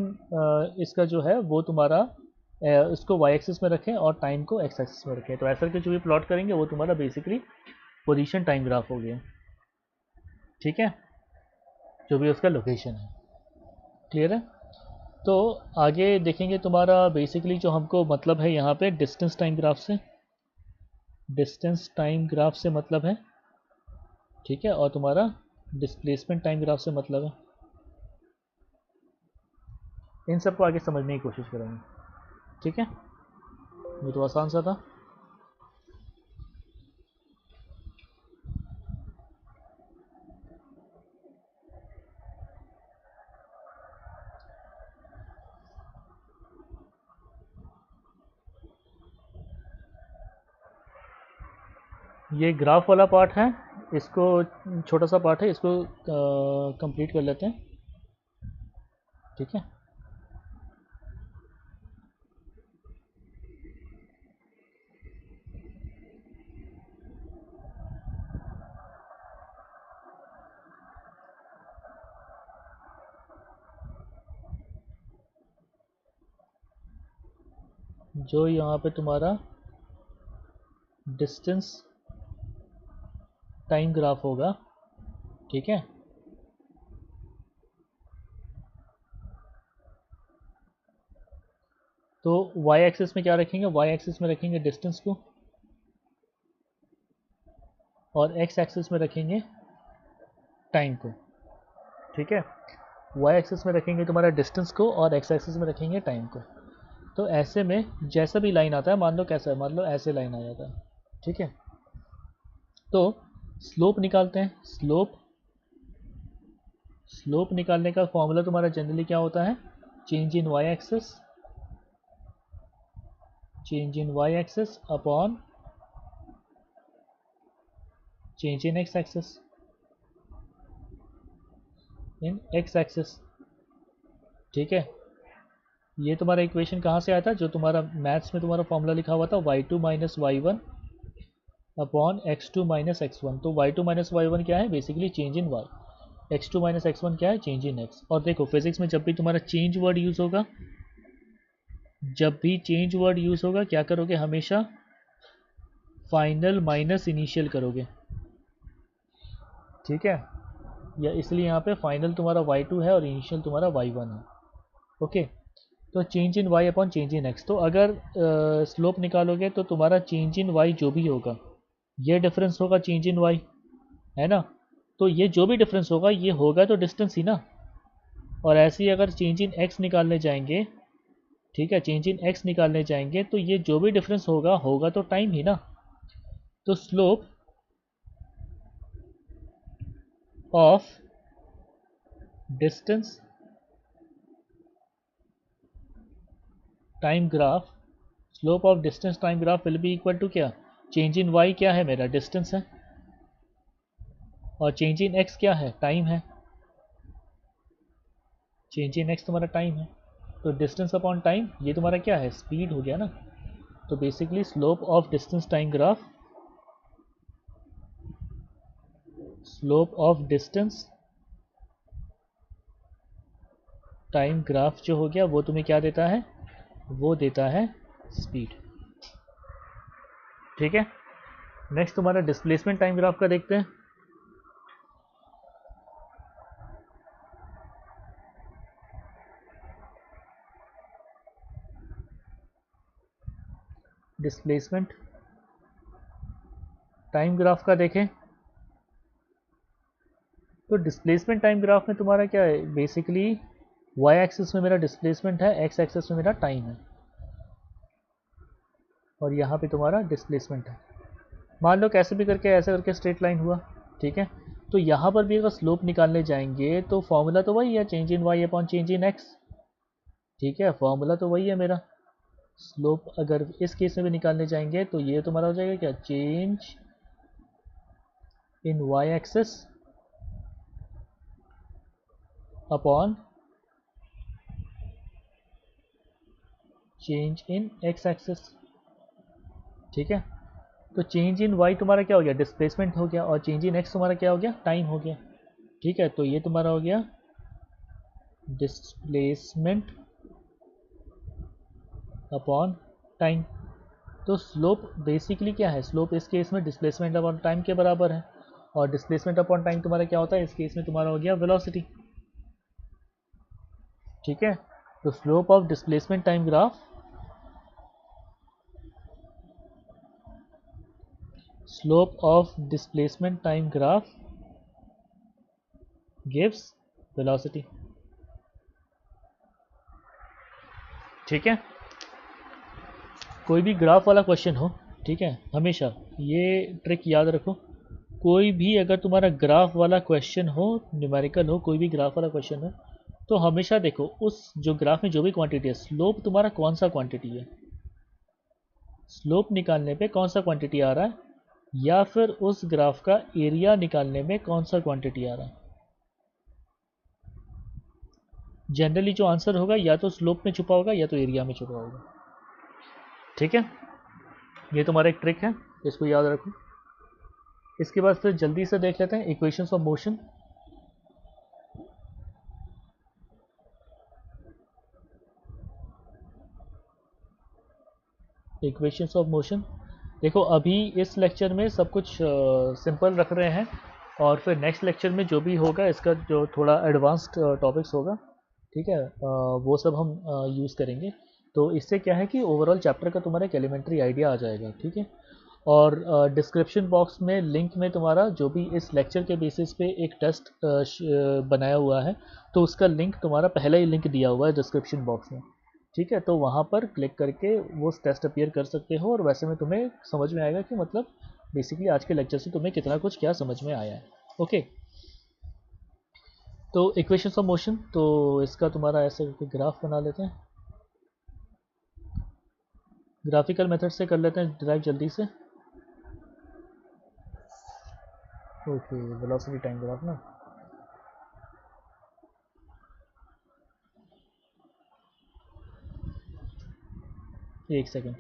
इसका जो है वो तुम्हारा इसको वाई एक्सिस में रखें और टाइम को एक्स एक्सिस में रखें, तो ऐसा करके जो भी प्लॉट करेंगे वो तुम्हारा बेसिकली पोजीशन टाइम ग्राफ हो गया, ठीक है, जो भी उसका लोकेशन है। क्लियर है। तो आगे देखेंगे तुम्हारा बेसिकली जो हमको मतलब है यहाँ पे डिस्टेंस टाइम ग्राफ से, डिस्टेंस टाइम ग्राफ से मतलब है, ठीक है, और तुम्हारा डिस्प्लेसमेंट टाइम ग्राफ से मतलब है। इन सबको आगे समझने की कोशिश करेंगे, ठीक है। ये तो आसान सा था। ये ग्राफ वाला पार्ट है, इसको छोटा सा पार्ट है, इसको कंप्लीट कर लेते हैं, ठीक है। जो यहाँ पे तुम्हारा डिस्टेंस टाइम ग्राफ होगा, ठीक है, तो वाई एक्सिस में क्या रखेंगे, वाई एक्सिस में रखेंगे डिस्टेंस को, और एक्स एक्सिस में रखेंगे टाइम को, ठीक है। वाई एक्सिस में रखेंगे तुम्हारा डिस्टेंस को और एक्स एक्सिस में रखेंगे टाइम को। तो ऐसे में जैसा भी लाइन आता है, मान लो कैसा है, मान लो ऐसे लाइन आ जाता है, ठीक है। तो स्लोप निकालते हैं, स्लोप निकालने का फॉर्मूला तुम्हारा जनरली क्या होता है, change in Y axis, change in Y axis upon change in X axis, in X axis, ठीक है। ये तुम्हारा इक्वेशन कहाँ से आया था, जो तुम्हारा मैथ्स में तुम्हारा फॉर्मूला लिखा हुआ था, y2 minus Y one upon x2 minus x1। तो y2 माइनस वाई वन क्या है, basically change in y, x2 minus x1 क्या है, चेंज इन x। और देखो फिजिक्स में जब भी तुम्हारा चेंज वर्ड यूज़ होगा, जब भी चेंज वर्ड यूज़ होगा क्या करोगे, हमेशा फाइनल माइनस इनिशियल करोगे, ठीक है। या इसलिए यहाँ पे फाइनल तुम्हारा y2 है और इनिशियल तुम्हारा y1 है, ओके। तो change in y upon change in x, तो अगर स्लोप निकालोगे तो तुम्हारा चेंज इन y जो भी होगा, ये डिफरेंस होगा चेंज इन y, है ना। तो ये जो भी डिफरेंस होगा ये होगा तो डिस्टेंस ही ना। और ऐसे ही अगर चेंज इन x निकालने जाएंगे, ठीक है, चेंज इन x निकालने जाएंगे तो ये जो भी डिफरेंस होगा होगा तो टाइम ही ना। तो slope of distance time graph, slope of distance time graph will be equal to क्या, चेंज इन y क्या है मेरा, डिस्टेंस है, और चेंज इन x क्या है, टाइम है, चेंज इन x तुम्हारा टाइम है। तो डिस्टेंस अपॉन टाइम ये तुम्हारा क्या है, स्पीड हो गया ना। तो basically slope of distance time graph, slope of distance time graph जो हो गया वो तुम्हें क्या देता है, वो देता है स्पीड। ठीक है, नेक्स्ट तुम्हारा डिस्प्लेसमेंट टाइम ग्राफ का देखते हैं। डिस्प्लेसमेंट टाइम ग्राफ का देखें तो डिस्प्लेसमेंट टाइम ग्राफ में तुम्हारा क्या है, बेसिकली वाई एक्सिस में मेरा डिस्प्लेसमेंट है, एक्स एक्सिस में मेरा टाइम है, और यहाँ पे तुम्हारा डिस्प्लेसमेंट है। मान लो कैसे भी करके ऐसे करके स्ट्रेट लाइन हुआ, ठीक है। तो यहाँ पर भी अगर स्लोप निकालने जाएंगे तो फॉर्मूला तो वही है, change in Y upon change in X. ठीक है, फॉर्मूला तो वही है मेरा। स्लोप अगर इस केस में भी निकालने जाएंगे तो ये तुम्हारा हो जाएगा क्या, change in Y axis upon change in X axis. ठीक है, तो चेंज इन वाई तुम्हारा क्या हो गया, डिस्प्लेसमेंट हो गया, और चेंज इन एक्स तुम्हारा क्या हो गया, टाइम हो गया। ठीक है, तो ये तुम्हारा हो गया डिस्प्लेसमेंट अपॉन टाइम। तो स्लोप बेसिकली क्या है, स्लोप इस केस में डिस्प्लेसमेंट अपॉन टाइम के बराबर है, और डिस्प्लेसमेंट अपॉन टाइम तुम्हारा क्या होता है, इस केस में तुम्हारा हो गया वेलोसिटी। ठीक है, तो slope of displacement time graph, slope of displacement time graph gives velocity. ठीक है, कोई भी ग्राफ वाला क्वेश्चन हो, ठीक है, हमेशा ये ट्रिक याद रखो, कोई भी अगर तुम्हारा ग्राफ वाला क्वेश्चन हो, न्यूमेरिकल हो, कोई भी ग्राफ वाला क्वेश्चन हो, तो हमेशा देखो उस जो ग्राफ में जो भी क्वांटिटी है, स्लोप तुम्हारा कौन सा क्वांटिटी है, स्लोप निकालने पे कौन सा क्वांटिटी आ रहा है, या फिर उस ग्राफ का एरिया निकालने में कौन सा क्वांटिटी आ रहा है। जनरली जो आंसर होगा या तो स्लोप में छुपा होगा या तो एरिया में छुपा होगा। ठीक है, ये तुम्हारा एक ट्रिक है, इसको याद रखो। इसके बाद फिर जल्दी से देख लेते हैं equations of motion. Equations of motion देखो, अभी इस लेक्चर में सब कुछ सिंपल रख रहे हैं, और फिर नेक्स्ट लेक्चर में जो भी होगा इसका जो थोड़ा एडवांस्ड टॉपिक्स होगा, ठीक है, वो सब हम यूज़ करेंगे। तो इससे क्या है कि ओवरऑल चैप्टर का तुम्हारा एक एलिमेंट्री आइडिया आ जाएगा। ठीक है, और डिस्क्रिप्शन बॉक्स में लिंक में तुम्हारा जो भी इस लेक्चर के बेसिस पे एक टेस्ट बनाया हुआ है, तो उसका लिंक तुम्हारा पहला ही लिंक दिया हुआ है डिस्क्रिप्शन बॉक्स में। ठीक है, तो वहाँ पर क्लिक करके वो टेस्ट अपीयर कर सकते हो, और वैसे में तुम्हें समझ में आएगा कि मतलब बेसिकली आज के लेक्चर से तुम्हें कितना कुछ क्या समझ में आया है। ओके, तो इक्वेशंस ऑफ मोशन, तो इसका तुम्हारा ऐसे ग्राफ बना लेते हैं, ग्राफिकल मेथड से कर लेते हैं ड्राइव जल्दी से। ओके, वेलोसिटी टाइम ग्राफ ना, एक सेकेंड।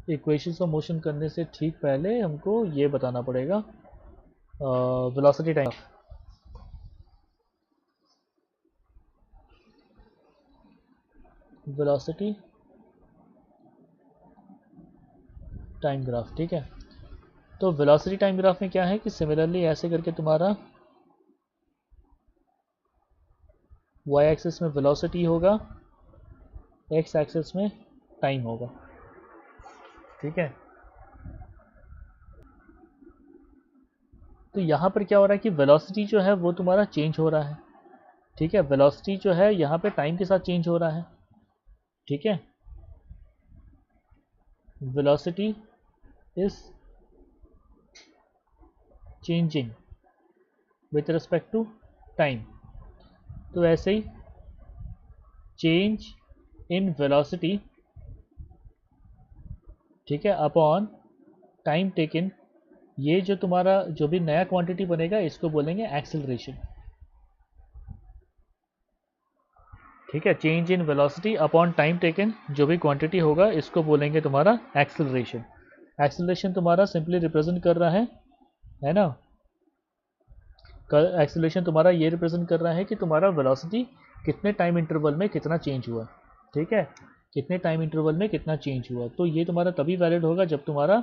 इक्वेशंस ऑफ मोशन करने से ठीक पहले हमको ये बताना पड़ेगा velocity time, velocity time graph. ठीक है, तो वेलोसिटी टाइम ग्राफ में क्या है कि सिमिलरली ऐसे करके तुम्हारा वाई एक्सिस में वेलोसिटी होगा, एक्स एक्सिस में टाइम होगा। ठीक है, तो यहाँ पर क्या हो रहा है कि वेलोसिटी जो है वो तुम्हारा चेंज हो रहा है। ठीक है, वेलोसिटी जो है यहाँ पे टाइम के साथ चेंज हो रहा है। ठीक है, velocity is changing with respect to time. तो ऐसे ही चेंज इन वेलोसिटी, ठीक है, अपॉन टाइम टेकन, ये जो तुम्हारा जो भी नया क्वांटिटी बनेगा इसको बोलेंगे एक्सेलरेशन। ठीक है, change in velocity upon time taken, जो भी क्वांटिटी होगा इसको बोलेंगे तुम्हारा एक्सेलरेशन। एक्सेलरेशन तुम्हारा सिंपली रिप्रेजेंट कर रहा है ना, एक्सेलरेशन तुम्हारा ये रिप्रेजेंट कर रहा है कि तुम्हारा वेलोसिटी कितने टाइम इंटरवल में कितना चेंज हुआ, ठीक है, कितने टाइम इंटरवल में कितना चेंज हुआ। तो ये तुम्हारा तभी वैलिड होगा जब तुम्हारा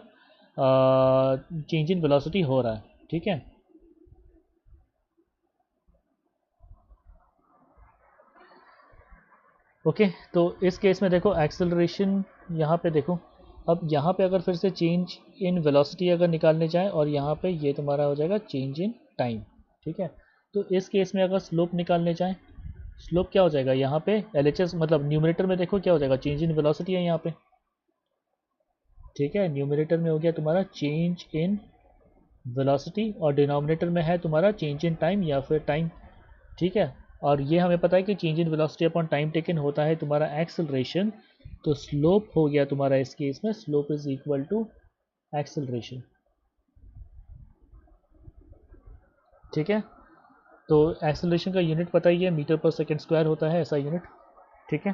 चेंज इन वेलोसिटी हो रहा है, ठीक है। ओके, तो इस केस में देखो एक्सेलरेशन यहाँ पे देखो, अब यहाँ पे अगर फिर से चेंज इन वेलोसिटी अगर निकालने जाए और यहाँ पे ये तुम्हारा हो जाएगा चेंज इन टाइम, ठीक है। तो इस केस में अगर स्लोप निकालने जाए, स्लोप क्या हो जाएगा यहाँ पे LHS, मतलब न्यूमरेटर में देखो क्या हो जाएगा, चेंज इन वेलोसिटी है यहाँ पे, ठीक है। न्यूमरेटर में हो गया तुम्हारा चेंज इन वेलोसिटी और डिनोमिनेटर में है तुम्हारा चेंज इन टाइम या फिर टाइम, ठीक है। और ये हमें पता है कि change in velocity upon time taken होता है तुम्हारा एक्सेलरेशन। तो स्लोप हो गया तुम्हारा इस केस में, slope is equal to acceleration, ठीक है। तो एक्सेलरेशन का यूनिट पता ही है, मीटर पर सेकेंड स्क्वायर होता है ऐसा यूनिट, ठीक है।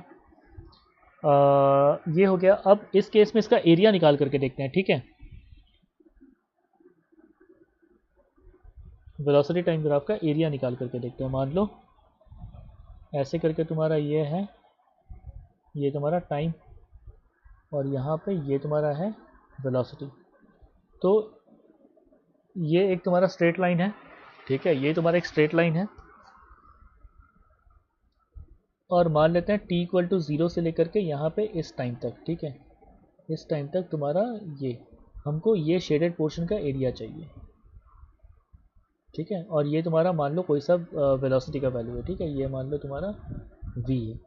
ये हो गया। अब इस केस में इसका एरिया निकाल करके देखते हैं, ठीक है। वेलोसिटी टाइम ग्राफ का एरिया निकाल करके देखते हैं। मान लो ऐसे करके तुम्हारा ये है, ये तुम्हारा टाइम और यहाँ पे ये तुम्हारा है वेलोसिटी। तो ये एक तुम्हारा स्ट्रेट लाइन है, ठीक है, ये तुम्हारा एक स्ट्रेट लाइन है। और मान लेते हैं t इक्वल टू 0 से लेकर के यहाँ पे इस टाइम तक, ठीक है, इस टाइम तक तुम्हारा ये, हमको ये शेडेड पोर्शन का एरिया चाहिए, ठीक है। और ये तुम्हारा मान लो कोई सा वेलोसिटी का वैल्यू है, ठीक है, ये मान लो तुम्हारा v है,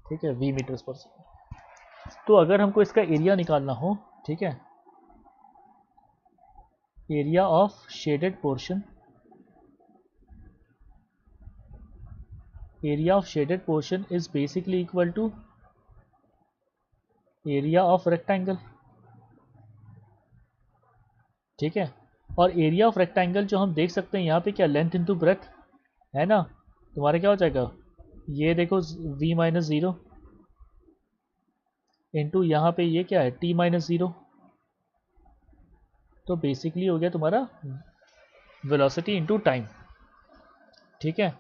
ठीक है, v मीटर्स पर सेकेंड। तो अगर हमको इसका एरिया निकालना हो, ठीक है, area of shaded portion, area of shaded portion is basically equal to area of rectangle, ठीक है। और एरिया ऑफ रेक्टेंगल जो हम देख सकते हैं यहाँ पे क्या, लेंथ इंटू ब्रेथ है ना, तुम्हारा क्या हो जाएगा, ये देखो v माइनस 0 इंटू यहाँ पे ये क्या है t माइनस 0। तो बेसिकली हो गया तुम्हारा वेलोसिटी इंटू टाइम, ठीक है।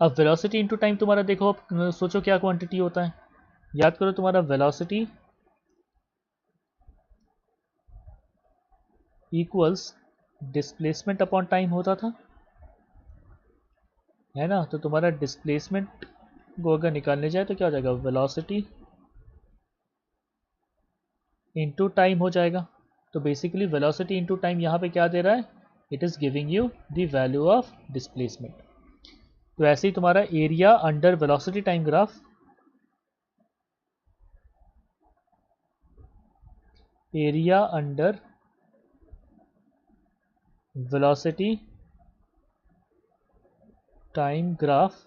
अब वेलोसिटी इंटू टाइम तुम्हारा देखो, अब सोचो क्या क्वांटिटी होता है, याद करो तुम्हारा velocity equals displacement upon time होता था, है ना। तो तुम्हारा डिस्प्लेसमेंट को अगर निकालने जाए तो क्या हो जाएगा, वेलोसिटी इंटू टाइम हो जाएगा। तो बेसिकली वेलोसिटी इंटू टाइम यहाँ पे क्या दे रहा है, it is giving you the value of displacement. तो ऐसे ही तुम्हारा area under velocity time graph, area under velocity time graph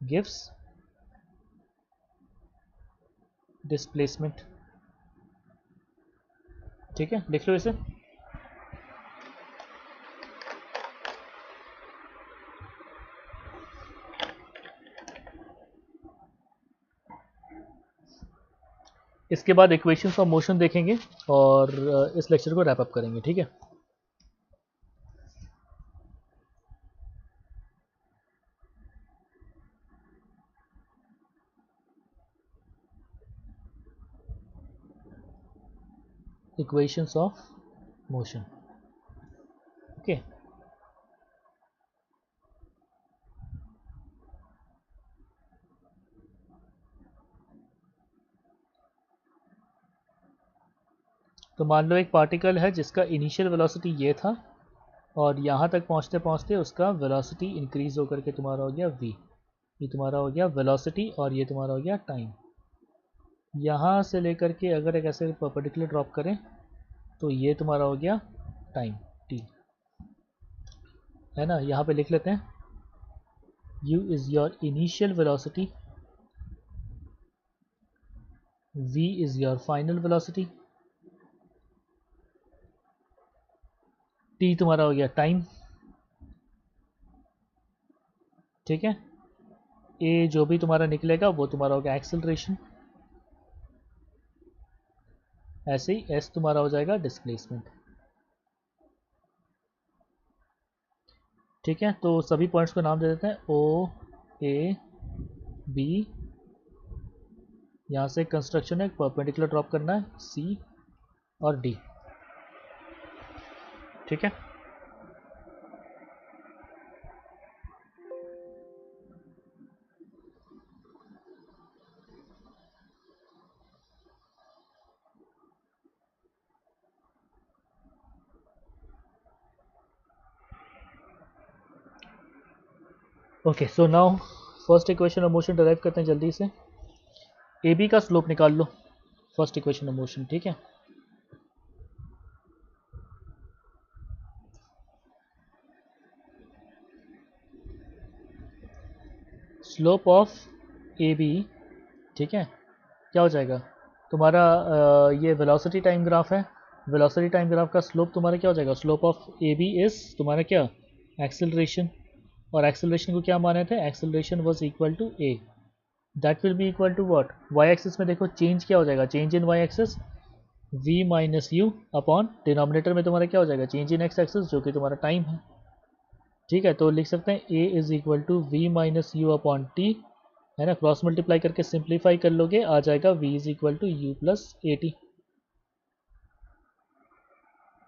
gives displacement, ठीक है, लिख लो इसे। इसके बाद इक्वेशंस ऑफ मोशन देखेंगे और इस लेक्चर को रैप अप करेंगे, ठीक है। Equations of motion, okay. तो मान लो एक पार्टिकल है जिसका इनिशियल वेलोसिटी ये था और यहाँ तक पहुँचते पहुँचते उसका वेलोसिटी इंक्रीज होकर के तुम्हारा हो गया v, ये तुम्हारा हो गया वेलोसिटी और ये तुम्हारा हो गया टाइम। यहाँ से लेकर के अगर एक ऐसे परपेंडिकुलर ड्रॉप करें तो ये तुम्हारा हो गया टाइम t, है ना। यहाँ पे लिख लेते हैं u is your initial velocity, v is your final velocity, t तुम्हारा हो गया टाइम, ठीक है। a जो भी तुम्हारा निकलेगा वो तुम्हारा हो गया एक्सेलरेशन, ऐसे ही s तुम्हारा हो जाएगा डिस्प्लेसमेंट। ठीक है, तो सभी पॉइंट्स को नाम दे देते हैं ओ ए बी। यहाँ से कंस्ट्रक्शन है, परपेंडिकुलर ड्रॉप करना है सी और डी। ठीक है, okay. So now first equation of motion derive करते हैं जल्दी से। ए बी का स्लोप निकाल लो, फर्स्ट इक्वेशन ऑफ मोशन। ठीक है, स्लोप ऑफ ए बी, ठीक है, क्या हो जाएगा तुम्हारा, ये वेलोसिटी टाइम ग्राफ है। वेलोसिटी टाइम ग्राफ का स्लोप तुम्हारा क्या हो जाएगा, slope of A B is तुम्हारा क्या, एक्सेलरेशन। और एक्सेलरेशन को क्या माने थे, acceleration was equal to A, that will be equal to what, Y axis में देखो चेंज क्या हो जाएगा, change in Y axis v minus U upon denominator में तुम्हारा क्या हो जाएगा, चेंज इन एक्स एक्सिस जो कि तुम्हारा टाइम है। ठीक है, तो लिख सकते हैं a is equal to V minus U upon T, है ना, क्रॉस मल्टीप्लाई करके सिंप्लीफाई कर लोगे, आ जाएगा v is equal to U plus A T.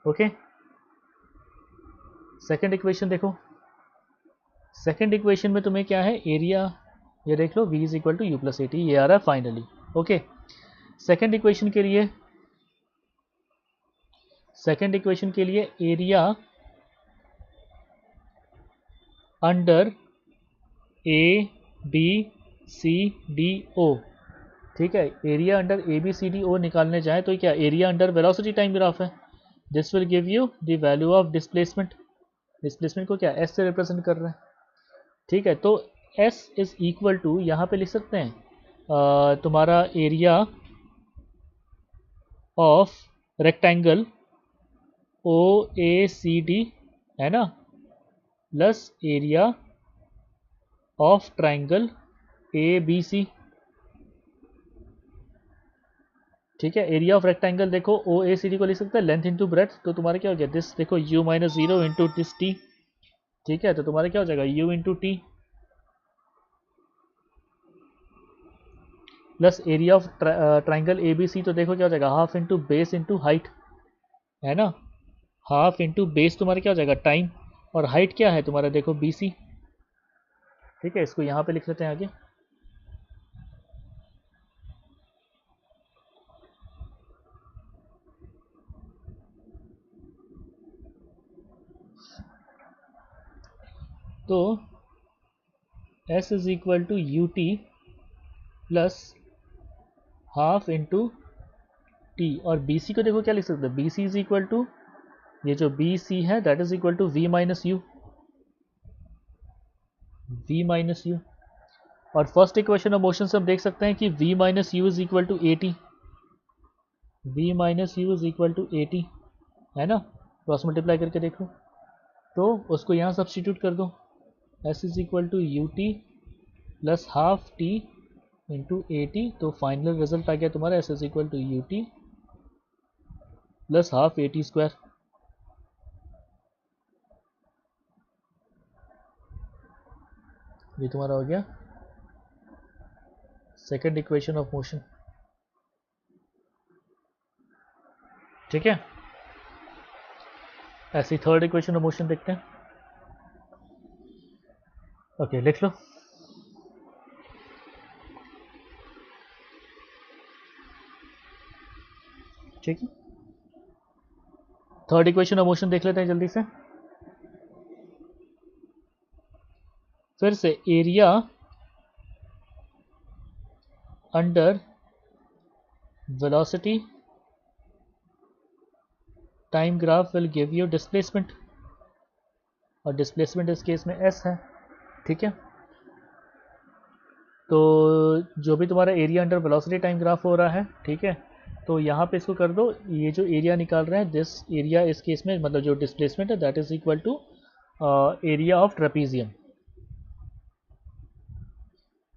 Okay, second equation देखो, सेकेंड इक्वेशन में तुम्हें क्या है, एरिया, ये देख लो v is equal to U plus A T, ये आ रहा है फाइनली। ओके, सेकेंड इक्वेशन के लिए, सेकेंड इक्वेशन के लिए area under A B C D O, ठीक है, area under A B C D O निकालने जाए तो क्या, area under velocity time graph है, this will give you the value of displacement. Displacement को क्या एस से रिप्रेजेंट कर रहे हैं। ठीक है, तो एस इज इक्वल टू, यहाँ पे लिख सकते हैं तुम्हारा area of rectangle O A C D, है ना, plus area of triangle A B C. ठीक है, एरिया ऑफ रेक्टेंगल देखो ओ ए सी डी को लिख सकते हैं लेंथ इंटू ब्रेथ, तो तुम्हारा क्या हो गया, दिस देखो u minus zero into this T. ठीक है, तो तुम्हारा क्या हो जाएगा u into T plus area of triangle A B C, तो देखो क्या हो जाएगा, half into base into height, है ना, हाफ इंटू बेस तुम्हारा क्या हो जाएगा टाइम, और हाइट क्या है तुम्हारा देखो बी सी। ठीक है, इसको यहाँ पे लिख लेते हैं आगे। तो s is equal to U T plus half into T, और बी सी को देखो क्या लिख सकते हैं, B C is equal to, ये जो बी सी है that is equal to V minus U, V minus U. और फर्स्ट इक्वेशन ऑफ मोशन से हम देख सकते हैं कि v minus U is equal to A T, V minus U is equal to A T, है ना, क्रॉस मल्टीप्लाई करके देखो, तो उसको यहाँ सब्सटीट्यूट कर दो, s is equal to U T plus half T into A T, तो फाइनल रिजल्ट आ गया तुम्हारा s is equal to U T plus half A T square. ये तुम्हारा हो गया सेकेंड इक्वेशन ऑफ मोशन। ठीक है, ऐसी थर्ड इक्वेशन ऑफ मोशन देखते हैं। ओके, लिख लो, ठीक है, थर्ड इक्वेशन ऑफ मोशन देख लेते हैं जल्दी से। फिर से area under velocity time graph will give you displacement, और डिस्प्लेसमेंट इस केस में s है। ठीक है, तो जो भी तुम्हारा area under velocity time graph हो रहा है, ठीक है, तो यहाँ पे इसको कर दो, ये जो एरिया निकाल रहे हैं दिस एरिया, इस केस में मतलब जो डिस्प्लेसमेंट है that is equal to area of trapezium,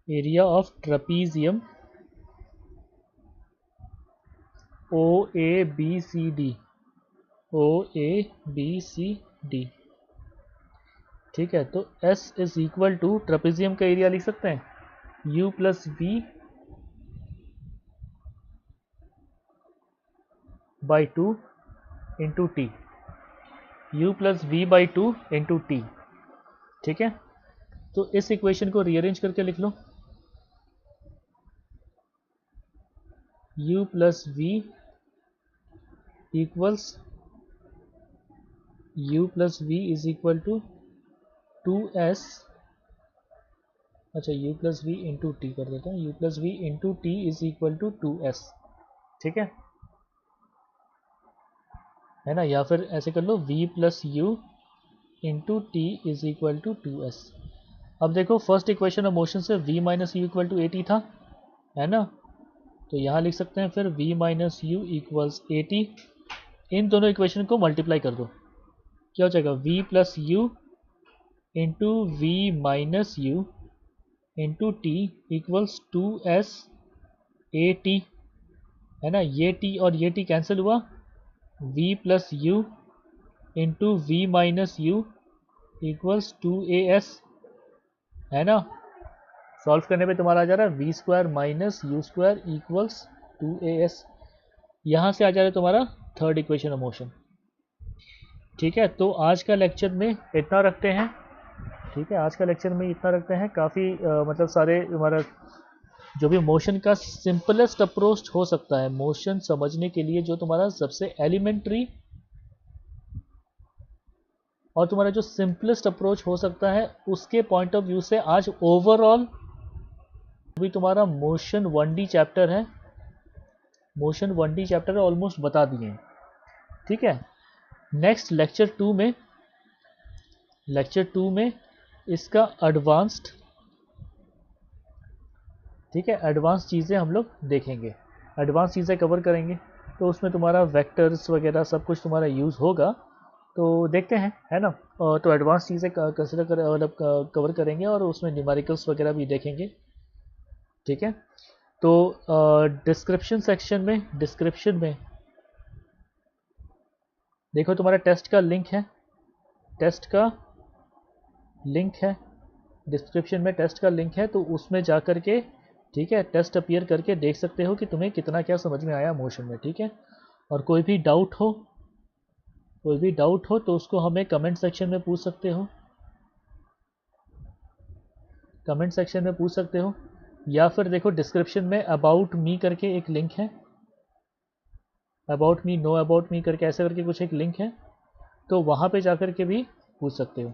area of trapezium O A B C D, O A B C D. ठीक है, तो S is equal to trapezium का एरिया लिख सकते हैं U plus V by 2 into T, U plus V by 2 into T. ठीक है, तो इस इक्वेशन को रीअरेंज करके लिख लो, U plus V equals U plus V is equal to 2s, अच्छा U plus V into T कर देता हूँ, U plus V into T is equal to 2s। ठीक है ना, या फिर ऐसे कर लो V plus U into T is equal to 2s। अब देखो फर्स्ट इक्वेशन ऑफ मोशन से V minus U equal to AT था, है ना, तो यहाँ लिख सकते हैं फिर V minus U equals AT। इन दोनों इक्वेशन को मल्टीप्लाई कर दो, क्या हो जाएगा V plus U into V minus U into T equals 2s AT, है ना, ये T और ये T कैंसिल हुआ, V plus U into V minus U equals 2as, है ना। सॉल्व करने पे तुम्हारा आ जा रहा है V square minus U square equals 2as। यहाँ से आ जा रहा है तुम्हारा थर्ड इक्वेशन ऑफ मोशन। ठीक है, तो आज का लेक्चर में इतना रखते हैं। ठीक है, आज का लेक्चर में इतना रखते हैं। काफ़ी मतलब सारे हमारा जो भी मोशन का सिंपलेस्ट अप्रोच हो सकता है मोशन समझने के लिए, जो तुम्हारा सबसे एलिमेंट्री और तुम्हारा जो सिंपलेस्ट अप्रोच हो सकता है, उसके पॉइंट ऑफ व्यू से आज ओवरऑल भी तुम्हारा मोशन 1D चैप्टर है, मोशन 1D चैप्टर ऑलमोस्ट बता दिए हैं। ठीक है, नेक्स्ट लेक्चर 2 में इसका एडवांस्ड, ठीक है, एडवांस चीज़ें हम लोग देखेंगे, एडवांस चीज़ें कवर करेंगे। तो उसमें तुम्हारा वेक्टर्स वगैरह सब कुछ तुम्हारा यूज़ होगा, तो देखते हैं, है ना। तो एडवांस चीज़ें कंसिडर कर मतलब कवर करेंगे और उसमें न्यूमेरिकल्स वगैरह भी देखेंगे। ठीक है, तो डिस्क्रिप्शन में देखो तुम्हारा टेस्ट का लिंक है, डिस्क्रिप्शन में टेस्ट का लिंक है, तो उसमें जा कर के, ठीक है, टेस्ट अपीयर करके देख सकते हो कि तुम्हें कितना क्या समझ में आया मोशन में। ठीक है, और कोई भी डाउट हो तो उसको हमें कमेंट सेक्शन में पूछ सकते हो, या फिर देखो डिस्क्रिप्शन में अबाउट मी करके एक लिंक है, about me, know about me करके ऐसे करके कुछ एक लिंक है, तो वहाँ पे जा कर के भी पूछ सकते हो।